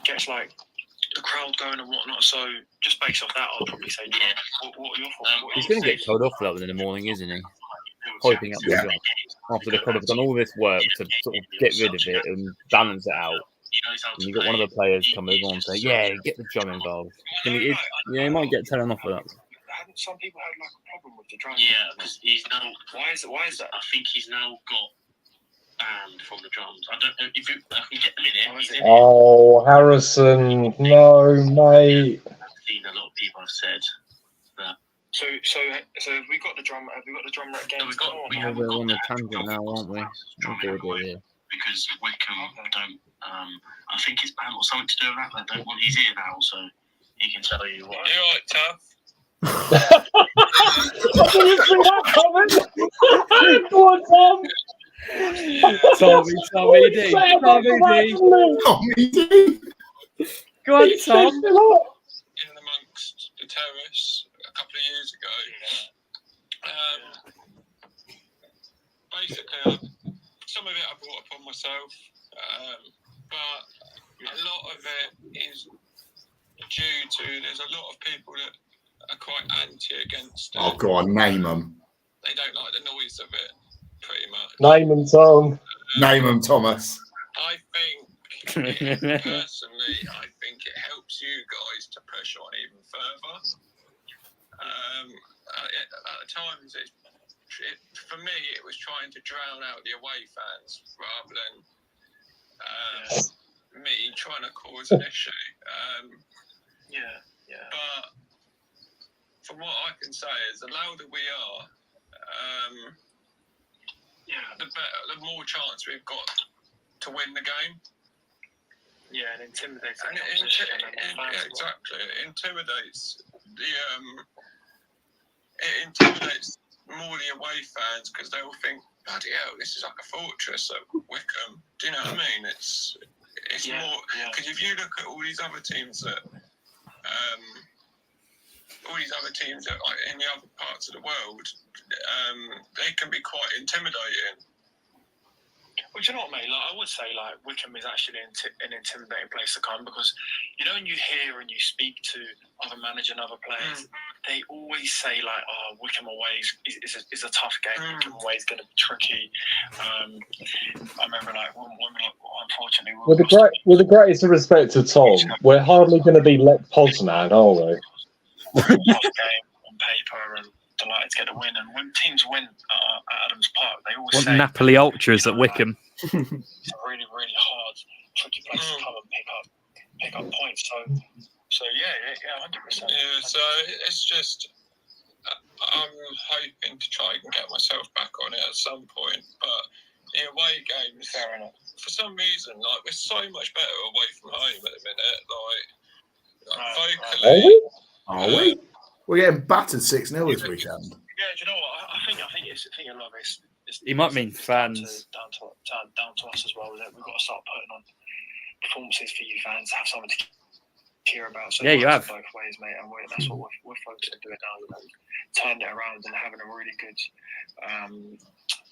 Gets like the crowd going and whatnot. So just based off that, I'll probably say drum. What are your thoughts? He's going to get told off for that one in the morning, isn't he? Hyping up the drum after the club have done all this work to sort of get rid of it and balance it out. And you got one of the players come over and say, "Yeah, get the drum involved." He might get telling off for that. Haven't some people had like a problem with the drum? Yeah, because he's now. Why is that? I think he's now got banned from the drums. I don't know if I can get them in here. Oh, Harrison, no, mate. I've seen a lot of people have said that. So have we got the drum? Have we got the drum rack game? We're on the tangent now, aren't we? Because Wickham don't. I think it's banned or something to do with that. They don't want his ear now, so he can tell you what. You're right, Tav. I didn't see that coming. Go on, Tom. Tommy D. Go on, Tom. In amongst the terrace a couple of years ago. Basically, some of it I brought upon myself, but a lot of it is due to there's a lot of people that are quite anti against it. Oh, go on, name them. They don't like the noise of it, pretty much. Name them, Tom. Name them, Thomas. I think, personally, I think it helps you guys to push on even further. At times, for me, it was trying to drown out the away fans rather than me trying to cause an issue. But from what I can say is, the louder we are, the more chance we've got to win the game. Yeah, and intimidates. Exactly, it intimidates more the away fans because they'll think, bloody hell, this is like a fortress at Wickham. Do you know what I mean? It's more because if you look at all these other teams that like in the other parts of the world, they can be quite intimidating. Well, do you know what, mate? Like, I would say, like, Wickham is actually an intimidating place to come because, you know, when you hear and you speak to other managers and other players, they always say, like, oh, Wickham away is a tough game. Wickham away is going to be tricky. I remember, like, when unfortunately... With the greatest of respect to Tom, we're hardly going to be Lech Poznan, are we? Tough game on paper and delighted to get the win. And when teams win at Adams Park, they always say Napoli ultras at Wickham. It's a really, really hard, tricky place to come and pick up points. So yeah, 100%. Yeah, so it's just I'm hoping to try and get myself back on it at some point. But the away games, fair enough. For some reason, like we're so much better away from home at the minute. Like vocally. Are we? We're getting battered 6-0 this weekend. Yeah, do you know what? I think a lot of it's He might mean fans. Down to us as well. We've got to start putting on performances for you fans to have something to cheer about. So yeah, you have both ways, mate, and that's what we're focusing on doing now. Turning it around and having a really good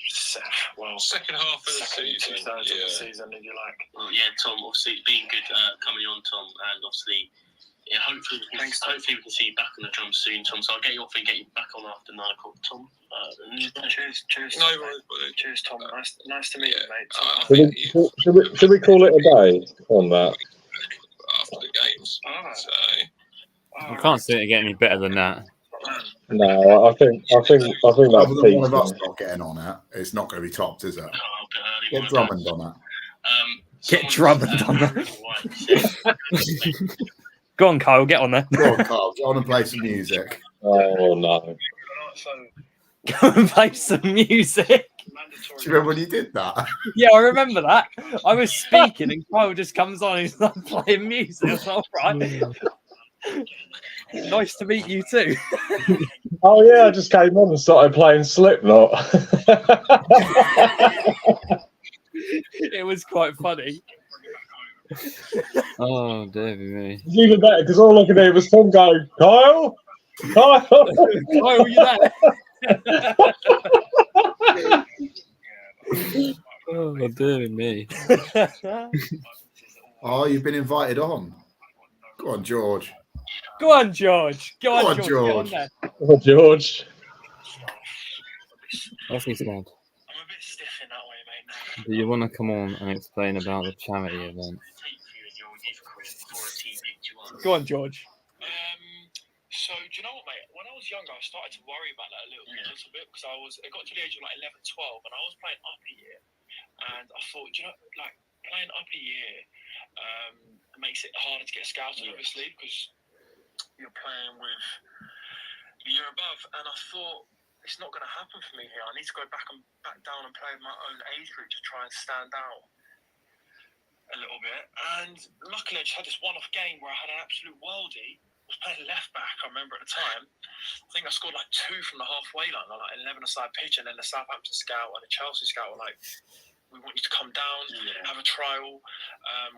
second half of the season. Of the season, if you like. Well, yeah, Tom, obviously being good coming on, Tom, and obviously Yeah, hopefully we can see you back on the drums soon, Tom. So I'll get you back on after 9 o'clock, Tom. Cheers. No worries, buddy. Cheers, Tom. Nice to meet you, mate. Should we call it a day on that? After the games. So, I can't see it getting any better than that. No, I think that's Other than one of us peak. not getting on it, it's not going to be topped, is it? I'll be early. Get Drummond on it. Get Drummond on that. Go on, Kyle, get on there. Go on, Carl. Get on and play some music. Oh no! Go and play some music. Do you remember when you did that? Yeah, I remember that. I was speaking and Kyle just comes on and he's like playing music. I was like, all right. Nice to meet you too. Oh yeah, I just came on and started playing Slipknot. It was quite funny. Oh, dear me. It's even better because all I could hear was Tom go, Kyle. Kyle, were you there? Oh, dear me. Oh, you've been invited on. Go on, George. Go on, George. Go on, George. George. Get on there. Oh, George. What's he said? I'm a bit stiff in that way, mate. Do you want to come on and explain about the charity event? Go on, George. So do you know what, mate? When I was younger, I started to worry about that a little bit because I got to the age of like 11, 12, and I was playing upper year, and I thought, you know, like playing upper year makes it harder to get scouted, obviously, because you're playing with the year above, and I thought it's not going to happen for me here. I need to go back down and play my own age group to try and stand out a little bit. And luckily, I just had this one-off game where I had an absolute worldie. I was playing left back, I remember at the time. I think I scored like 2 from the halfway line, like 11-a-side pitch, and then the Southampton scout and the Chelsea scout were like, we want you to come down, have a trial.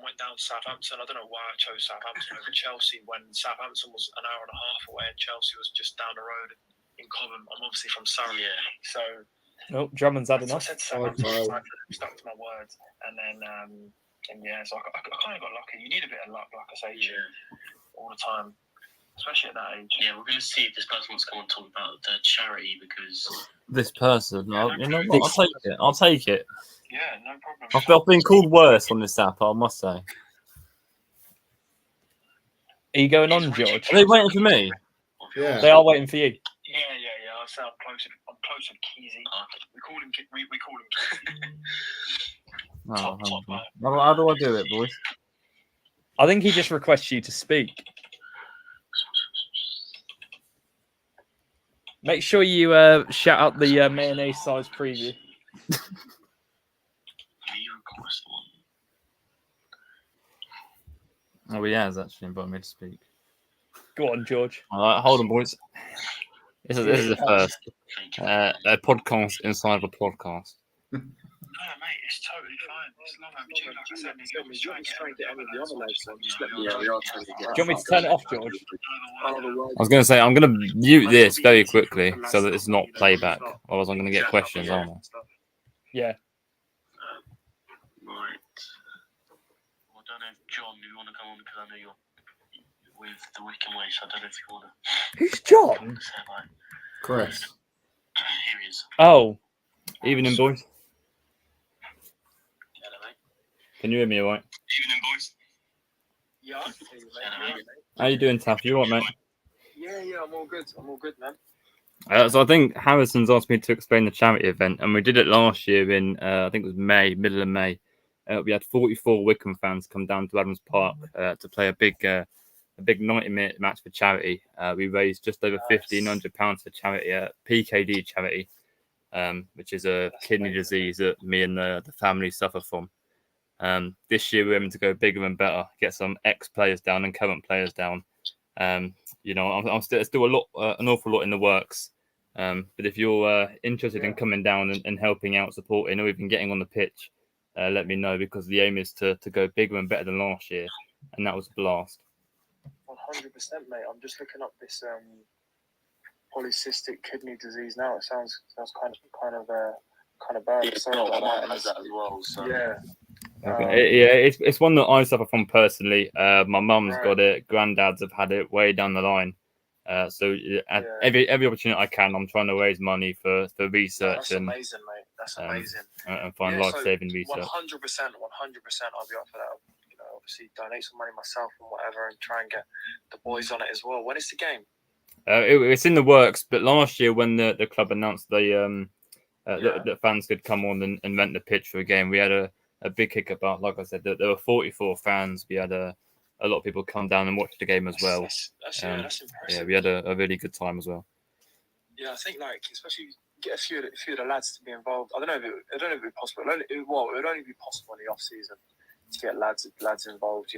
Went down to Southampton. I don't know why I chose Southampton over Chelsea when Southampton was an hour and a half away and Chelsea was just down the road in Cobham. I'm obviously from Surrey, so Oh, Drummond's had so I enough. said Southampton, so I stuck to my words, and then so I kind of got lucky. You need a bit of luck, like I say, all the time, especially at that age. Yeah, we're going to see if this person wants to come and talk about the charity because This person, you know what? I'll take it. I'll take it. Yeah, no problem. I've been called worse on this app, I must say. Are you going on, George? Are they waiting for me? Yeah. They are waiting for you. Yeah. I say I'm closer to Keezy. We call him Keezy. Oh, how do I do it, boys? I think he just requests you to speak. Make sure you shout out the Mayonnaise-Sized Preview. Oh, he has actually invited me to speak. Go on, George. All right, hold on, boys. This is the first a podcast inside the podcast. No, mate, it's totally fine. It's long overdue. Like I said, you always try and get any of the other lads. Do you want me to turn it off, George? I was going to say, I'm going to mute this very quickly so that it's not playback. Otherwise, I'm going to get questions, aren't I? Yeah. Right. Well, I don't know if John, you want to come on because I know you're with the Wickham Way, so I don't know if you want to. Who's John? Say hi. Chris. Here he is. Oh, Evening, boys. Hello, mate. Can you hear me all right? Evening, boys. Yeah, I can hear you, mate. How you doing, Taff? You all right, mate? Yeah, I'm all good. I'm all good, man. So I think Harrison's asked me to explain the charity event, and we did it last year in, I think it was May, middle of May. We had 44 Wickham fans come down to Adams Park to play a big 90-minute match for charity. We raised just over £1,500 for charity, PKD charity, which is a kidney disease that me and the family suffer from. This year we're aiming to go bigger and better, get some ex-players down and current players down. I'm still an awful lot in the works. But if you're interested in coming down and helping out, supporting, or even getting on the pitch, let me know, because the aim is to go bigger and better than last year, and that was a blast. 100%, mate. I'm just looking up this polycystic kidney disease now. It sounds kind of bad. It's Sorry not about mine that. has that as well. So. Yeah. It's one that I suffer from personally. My mum's got it, granddads have had it way down the line. Every opportunity I can, I'm trying to raise money for research. That's amazing, mate. That's amazing. And find life-saving research. 100%, 100%. I'll be up for that. Obviously donate some money myself and whatever, and try and get the boys on it as well. When is the game? It's in the works, but last year when the club announced that fans could come on and rent the pitch for a game, we had a big kick about. Like I said, there were 44 fans. We had a lot of people come down and watch the game as well. That's impressive. Yeah, we had a really good time as well. Yeah, I think especially get a few of the lads to be involved. I don't know if it'd be possible. It would only be possible in the off season to get lads involved.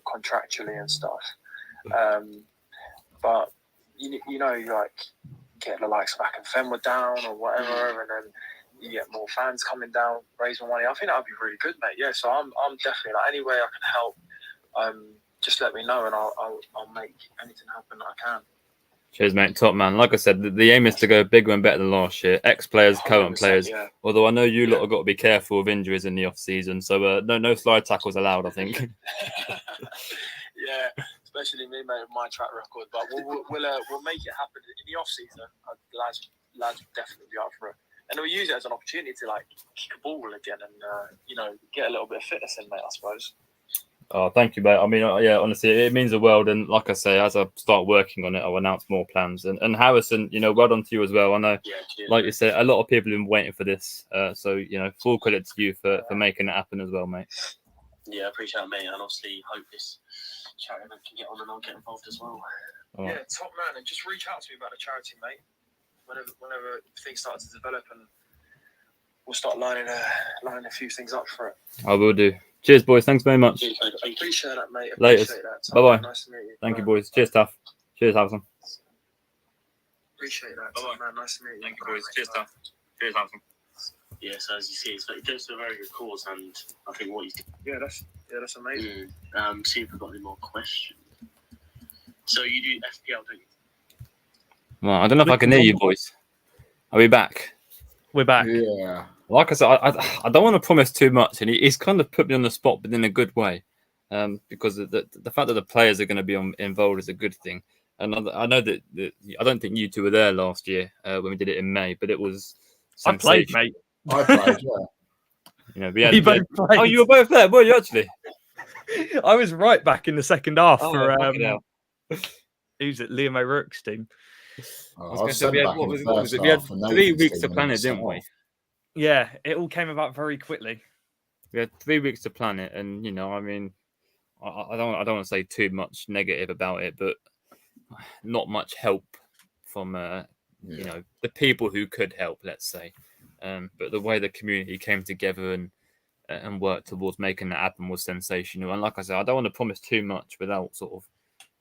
Contractually and stuff. But get the likes of Ack and Fenway down or whatever, and then you get more fans coming down, raise more money. I think that would be really good, mate. Yeah, so I'm definitely any way I can help. Just let me know, and I'll make anything happen that I can. Cheers, mate. Top man. Like I said, the aim is to go bigger and better than last year. Ex-players, current players. Yeah. Although I know you lot have got to be careful of injuries in the off season, so no slide tackles allowed, I think. Yeah, especially me, mate, with my track record. But we'll make it happen in the off season. Lads will definitely be up for it, and we'll use it as an opportunity to kick a ball again and get a little bit of fitness in, mate, I suppose. Oh, thank you, mate. I mean, honestly, it means the world. And like I say, as I start working on it, I'll announce more plans. And Harrison, well done to you as well. I know, like you said, a lot of people have been waiting for this. So, full credit to you for making it happen as well, mate. Yeah, I appreciate it, mate. And obviously, hope this charity event can get on and I'll get involved as well. Oh. Yeah, top man. And just reach out to me about the charity, mate. Whenever things start to develop, and we'll start lining a few things up for it. I will do. Cheers, boys. Thanks very much. I appreciate that, mate. Later. Bye-bye. Nice to meet you. Thank you, boys. Cheers, Taff. Cheers, Harrison. Appreciate that. Bye-bye, man. Nice to meet you. Thank you, boys. Cheers, Taff. Cheers, Harrison. Yeah, so as you see, it goes to a very good cause, and I think what you do. That's amazing. See if we've got any more questions. So you do FPL, don't you? Well, I don't know if I can hear you, boys. Are we back? We're back. Yeah. Like I said, I don't want to promise too much, and he's kind of put me on the spot, but in a good way, because the fact that the players are going to be involved is a good thing. And I know that I don't think you two were there last year when we did it in May, but it was. I played, mate. I played, yeah. We had. Both played. Oh, you were both there, were you actually? I was right back in the second half for who's it? Liam O'Rourke's team. We had 3 weeks to plan it, didn't we? Yeah, it all came about very quickly. We had 3 weeks to plan it, and I mean, I don't want to say too much negative about it, but not much help from the people who could help, let's say. But the way the community came together and worked towards making that happen was sensational. And like I said, I don't want to promise too much without sort of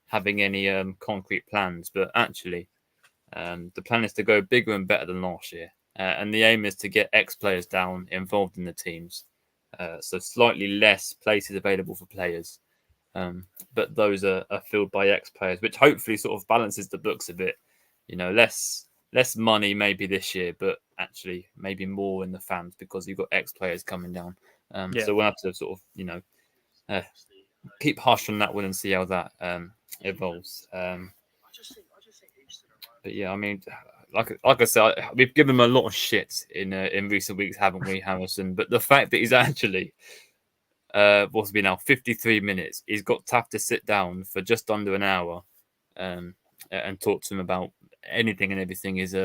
having any concrete plans. But actually, the plan is to go bigger and better than last year. And the aim is to get ex-players down involved in the teams. So slightly less places available for players. But those are filled by ex-players, which hopefully sort of balances the books a bit. Less money maybe this year, but actually maybe more in the fans because you've got ex-players coming down. So we'll have to sort of, keep hush on that one and see how that evolves. But yeah, I mean, like I said, we've given him a lot of shit in recent weeks, haven't we, Harrison? But the fact that he's actually, what's it been now, 53 minutes, he's got Taff to sit down for just under an hour and talk to him about anything and everything is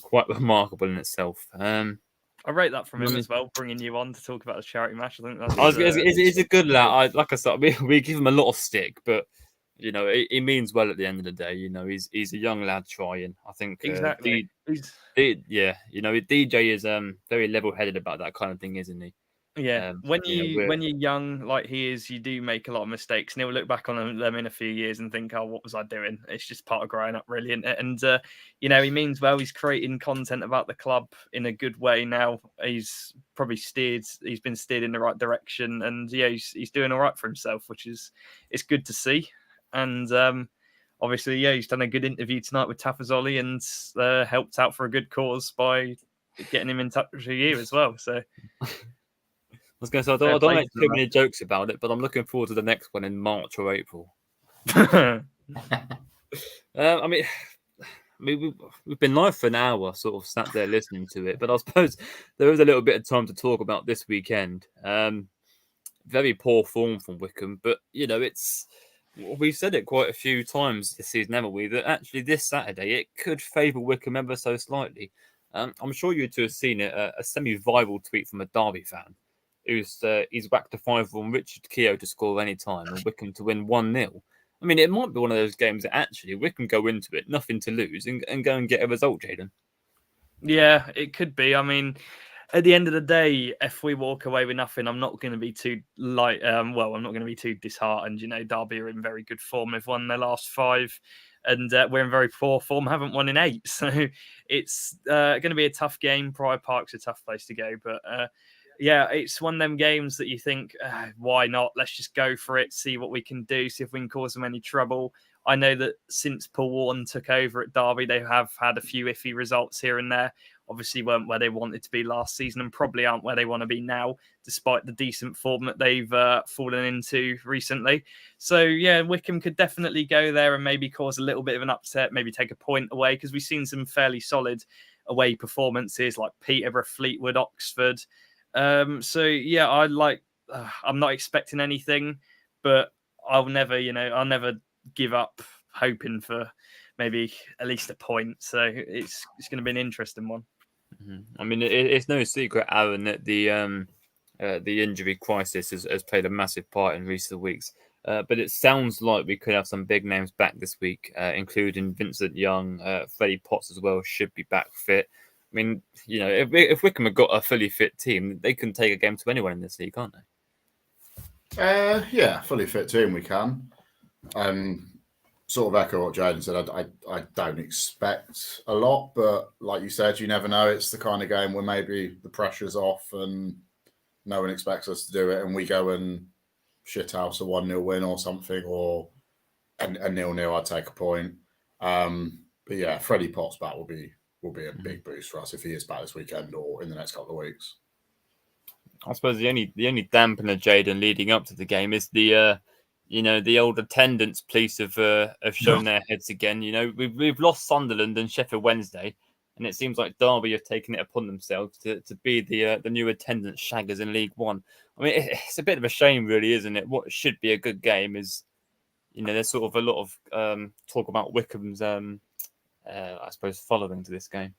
quite remarkable in itself. I rate that from him as well, bringing you on to talk about the charity match. I think that's he's a good lad. Like I said, we give him a lot of stick, but he means well at the end of the day. He's a young lad trying. I think exactly. DJ is very level-headed about that kind of thing, isn't he? Yeah, when you're young like he is, you do make a lot of mistakes, and he'll look back on them in a few years and think, "Oh, what was I doing?" It's just part of growing up, really, isn't it? And he means well. He's creating content about the club in a good way now. He's probably he's been steered in the right direction, and he's doing all right for himself, which is it's good to see. And obviously, he's done a good interview tonight with Tafazolli and helped out for a good cause by getting him in touch with you as well. So. was going to say, I don't make too many jokes about it, but I'm looking forward to the next one in March or April. I mean, we've been live for an hour, sort of sat there listening to it, but I suppose there is a little bit of time to talk about this weekend. Very poor form from Wickham, but we've said it quite a few times this season, haven't we? That actually this Saturday it could favour Wickham ever so slightly. I'm sure you two have seen it. A semi-viral tweet from a Derby fan who's he's whacked a 5 on Richard Keogh to score any time and Wickham to win 1-0. I mean, it might be one of those games that actually Wickham go into it, nothing to lose, and go and get a result, Jaden. Yeah, it could be. I mean, at the end of the day, if we walk away with nothing, I'm not going to be too I'm not going to be too disheartened. Derby are in very good form. They've won their last 5, and we're in very poor form. Haven't won in 8, so it's going to be a tough game. Pryor Park's a tough place to go, but yeah, it's one of them games that you think, why not? Let's just go for it, see what we can do, see if we can cause them any trouble. I know that since Paul Warren took over at Derby, they have had a few iffy results here and there. Obviously weren't where they wanted to be last season and probably aren't where they want to be now, despite the decent form that they've fallen into recently. So, yeah, Wickham could definitely go there and maybe cause a little bit of an upset, maybe take a point away, because we've seen some fairly solid away performances like Peterborough, Fleetwood, Oxford. So, yeah, I'm not expecting anything, but I'll never give up hoping for maybe at least a point. So it's going to be an interesting one. I mean, it's no secret, Aaron, that the injury crisis has played a massive part in recent weeks. But it sounds like we could have some big names back this week, including Vincent Young, Freddie Potts as well should be back fit. I mean, if Wickham have got a fully fit team, they can take a game to anyone in this league, can't they? Yeah, fully fit team we can. Sort of echo what Jaden said. I don't expect a lot, but like you said, you never know. It's the kind of game where maybe the pressure's off and no one expects us to do it, and we go and shithouse a 1-0 win or something, or a 0-0. I'd take a point. But yeah, Freddie Potts back will be a big boost for us if he is back this weekend or in the next couple of weeks. I suppose the only dampener, Jaden, leading up to the game is the old attendance police have shown their heads again. We've lost Sunderland and Sheffield Wednesday, and it seems like Derby have taken it upon themselves to be the new attendance shaggers in League One. I mean, it's a bit of a shame, really, isn't it? What should be a good game is, there's sort of a lot of talk about Wickham's, I suppose, following to this game.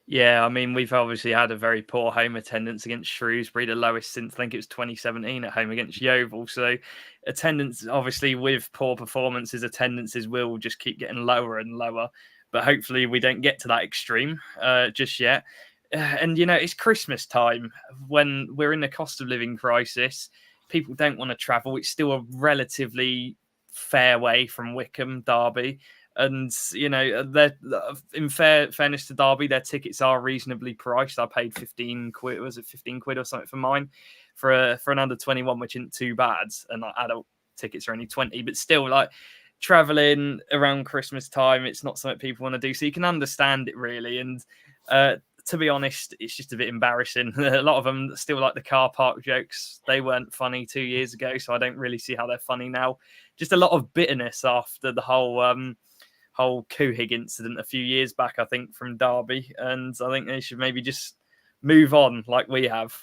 Yeah, I mean, we've obviously had a very poor home attendance against Shrewsbury, the lowest since I think it was 2017 at home against Yeovil. So attendance, obviously, with poor performances, attendances will just keep getting lower and lower. But hopefully we don't get to that extreme just yet. And, it's Christmas time when we're in a cost of living crisis. People don't want to travel. It's still a relatively fair way from Wickham, Derby. And, in fairness to Derby, their tickets are reasonably priced. I paid 15 quid. Was it 15 quid or something for mine for an under 21, which isn't too bad. And adult tickets are only 20. But still, traveling around Christmas time, it's not something people want to do. So you can understand it, really. And to be honest, it's just a bit embarrassing. A lot of them still like the car park jokes. They weren't funny 2 years ago, so I don't really see how they're funny now. Just a lot of bitterness after the whole Couhig incident a few years back, I think, from Derby, and I think they should maybe just move on like we have.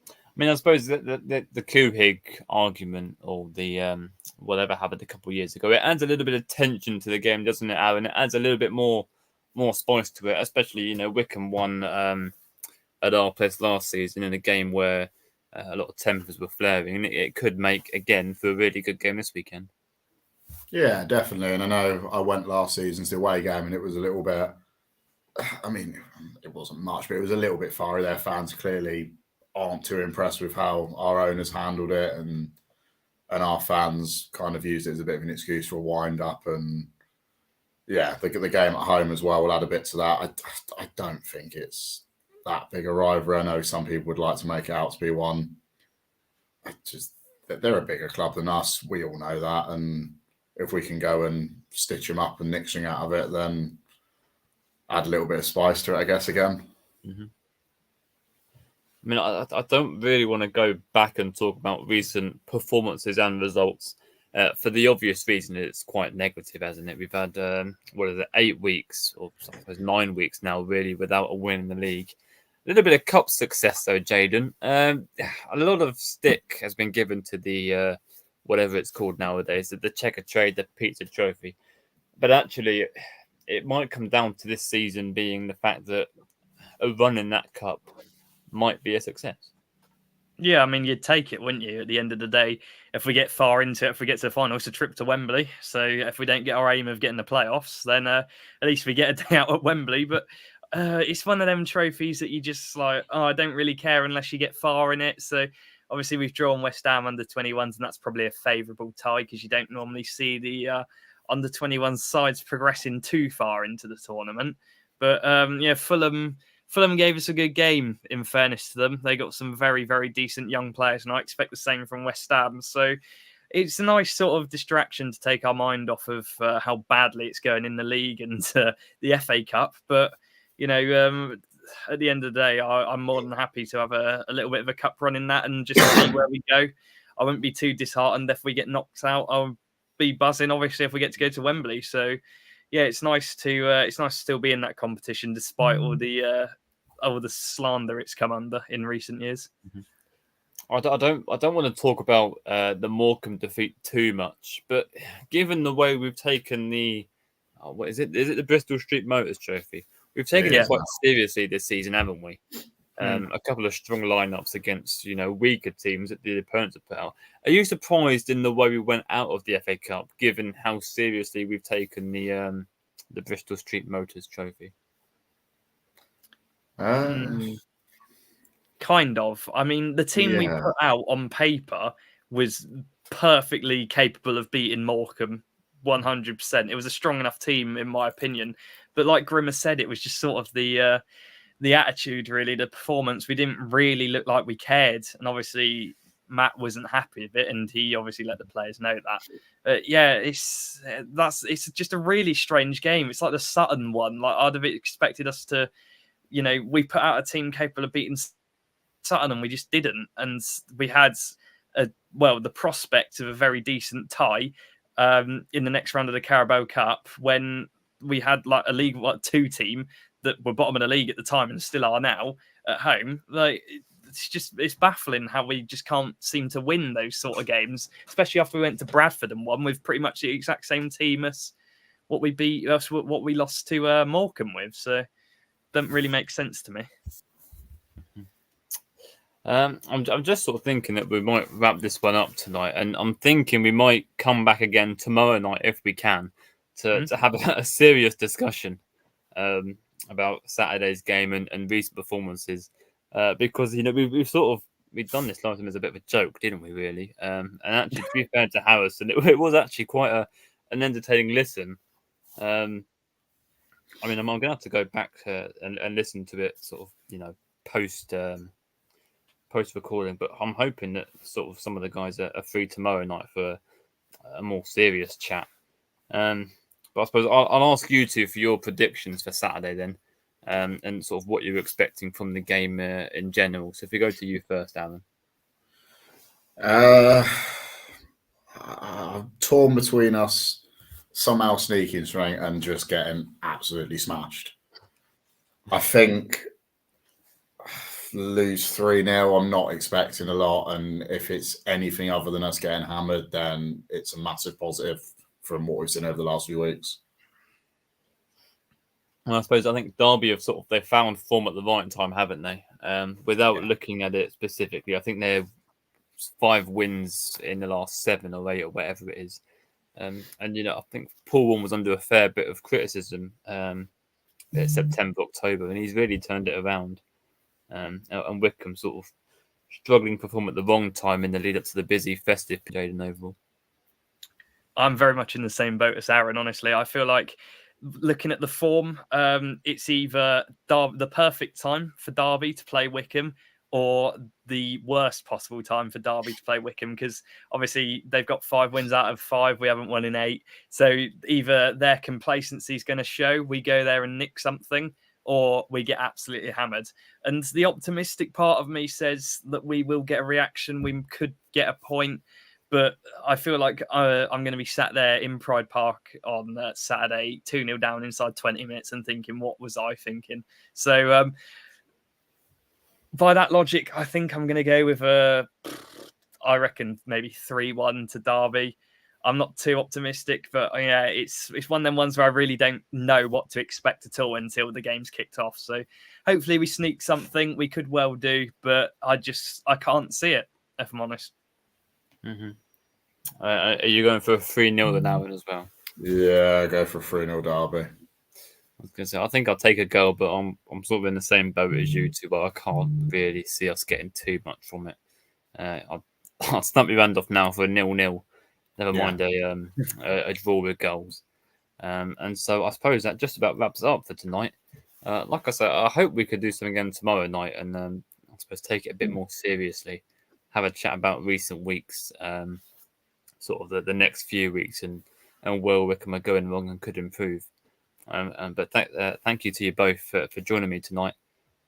I mean, I suppose the Couhig argument, or the whatever happened a couple of years ago, it adds a little bit of tension to the game, doesn't it, Aaron? It adds a little bit more spice to it, especially, Wickham won at our place last season in a game where a lot of tempers were flaring, and it could make, again, for a really good game this weekend. Yeah, definitely. And I know I went last season's away game and it was a little bit, I mean, it wasn't much, but it was a little bit fiery. Their fans clearly aren't too impressed with how our owners handled it, and our fans kind of used it as a bit of an excuse for a wind up. And yeah, the game at home as well will add a bit to that. I don't think it's that big a rivalry. I know some people would like to make it out to be one. They're a bigger club than us. We all know that. And if we can go and stitch them up and nick something out of it, then add a little bit of spice to it, I guess, again. Mm-hmm. I mean, I don't really want to go back and talk about recent performances and results for the obvious reason it's quite negative, hasn't it? We've had, 8 weeks, or I suppose 9 weeks now, really, without a win in the league. A little bit of cup success, though, Jaden. A lot of stick has been given to the, whatever it's called nowadays, the checker trade, the pizza trophy. But actually, it might come down to this season being the fact that a run in that cup might be a success. Yeah, I mean, you'd take it, wouldn't you? At the end of the day, if we get far into it, if we get to the final, it's a trip to Wembley. So if we don't get our aim of getting the playoffs, then at least we get a day out at Wembley. But it's one of them trophies that you just like, I don't really care unless you get far in it. So obviously we've drawn West Ham under 21s, and that's probably a favourable tie because you don't normally see the under 21 sides progressing too far into the tournament. But Fulham gave us a good game, in fairness to them. They got some very, very decent young players, and I expect the same from West Ham. So it's a nice sort of distraction to take our mind off of how badly it's going in the league and the FA Cup. But, at the end of the day, I'm more than happy to have a little bit of a cup run in that and just see where we go. I wouldn't be too disheartened if we get knocked out. I'll be buzzing, obviously, if we get to go to Wembley. So, yeah, it's nice to still be in that competition despite all the slander it's come under in recent years. I don't want to talk about the Morecambe defeat too much, but given the way we've taken the what is it? Is it the Bristol Street Motors Trophy? We've taken it quite seriously this season, haven't we? A couple of strong lineups against weaker teams that the opponents have put out. Are you surprised in the way we went out of the FA Cup, given how seriously we've taken the Bristol Street Motors Trophy? Kind of. I mean, the team we put out on paper was perfectly capable of beating Morecambe 100%. It was a strong enough team, in my opinion. But like Grimmer said, it was just sort of the attitude, really, the performance. We didn't really look like we cared. And obviously, Matt wasn't happy with it, and he obviously let the players know that. It's just a really strange game. It's like the Sutton one. Like I'd have expected us to, we put out a team capable of beating Sutton, and we just didn't. And we had the prospect of a very decent tie in the next round of the Carabao Cup when we had like a League 2 team that were bottom of the league at the time and still are now at home. Like it's baffling how we just can't seem to win those sort of games, especially after we went to Bradford and won with pretty much the exact same team as what we lost to Morecambe with. So it doesn't really make sense to me. I'm just sort of thinking that we might wrap this one up tonight, and I'm thinking we might come back again tomorrow night if we can to have a serious discussion about Saturday's game and recent performances, because we've done this last time as a bit of a joke, didn't we? Really, and actually, to be fair to Harrison, it was actually quite an entertaining listen. I mean, I'm going to have to go back and listen to it, sort of, post recording, but I'm hoping that sort of some of the guys are free tomorrow night for a more serious chat. But I suppose I'll ask you two for your predictions for Saturday then, and sort of what you're expecting from the game in general. So if we go to you first, Alan. I'm torn between us somehow sneaking straight and just getting absolutely smashed. I think lose 3-0. I'm not expecting a lot, and if it's anything other than us getting hammered, then it's a massive positive from what we've seen over the last few weeks. And I think Derby have they found form at the right time, haven't they? Without looking at it specifically, I think they're 5 wins in the last 7 or 8 or whatever it is. And I think Paul Warne was under a fair bit of criticism September, October, and he's really turned it around. And Wycombe sort of struggling to perform at the wrong time in the lead up to the busy festive period and overall. I'm very much in the same boat as Aaron, honestly. I feel like looking at the form, it's either the perfect time for Derby to play Wycombe or the worst possible time for Derby to play Wycombe, because obviously they've got 5 wins out of 5. We haven't won in 8. So either their complacency is going to show, we go there and nick something, or we get absolutely hammered. And the optimistic part of me says that we will get a reaction. We could get a point. But I feel like I'm going to be sat there in Pride Park on Saturday, 2-0 down inside 20 minutes and thinking, what was I thinking? So by that logic, I think I'm going to go with I reckon maybe 3-1 to Derby. I'm not too optimistic, but yeah, it's one of them ones where I really don't know what to expect at all until the game's kicked off. So hopefully we sneak something. We could well do, but I can't see it, if I'm honest. Mm-hmm. Are you going for a 3-0 then, Aaron, as well? Yeah, go for 3-0 Derby. I was going to say, I think I'll take a goal, but I'm sort of in the same boat as you two, but I can't really see us getting too much from it. I'll snap your hand off now for a 0-0. Never mind a draw with goals. And so I suppose that just about wraps it up for tonight. Like I said, I hope we could do something again tomorrow night and I suppose take it a bit more seriously. Have a chat about recent weeks, sort of the next few weeks and where Wickham are going wrong and could improve. But thank you to you both for joining me tonight.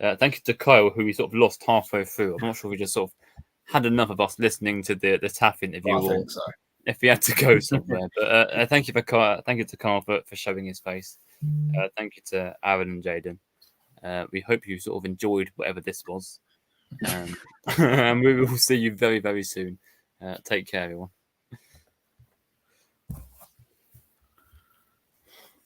Thank you to Kyle, who we sort of lost halfway through. I'm not sure if we just sort of had enough of us listening to the TAF interview, I think so. If he had to go somewhere. But thank you to Kyle for showing his face. Thank you to Aaron and Jaden. We hope you sort of enjoyed whatever this was. And we will see you very, very soon. Take care, everyone.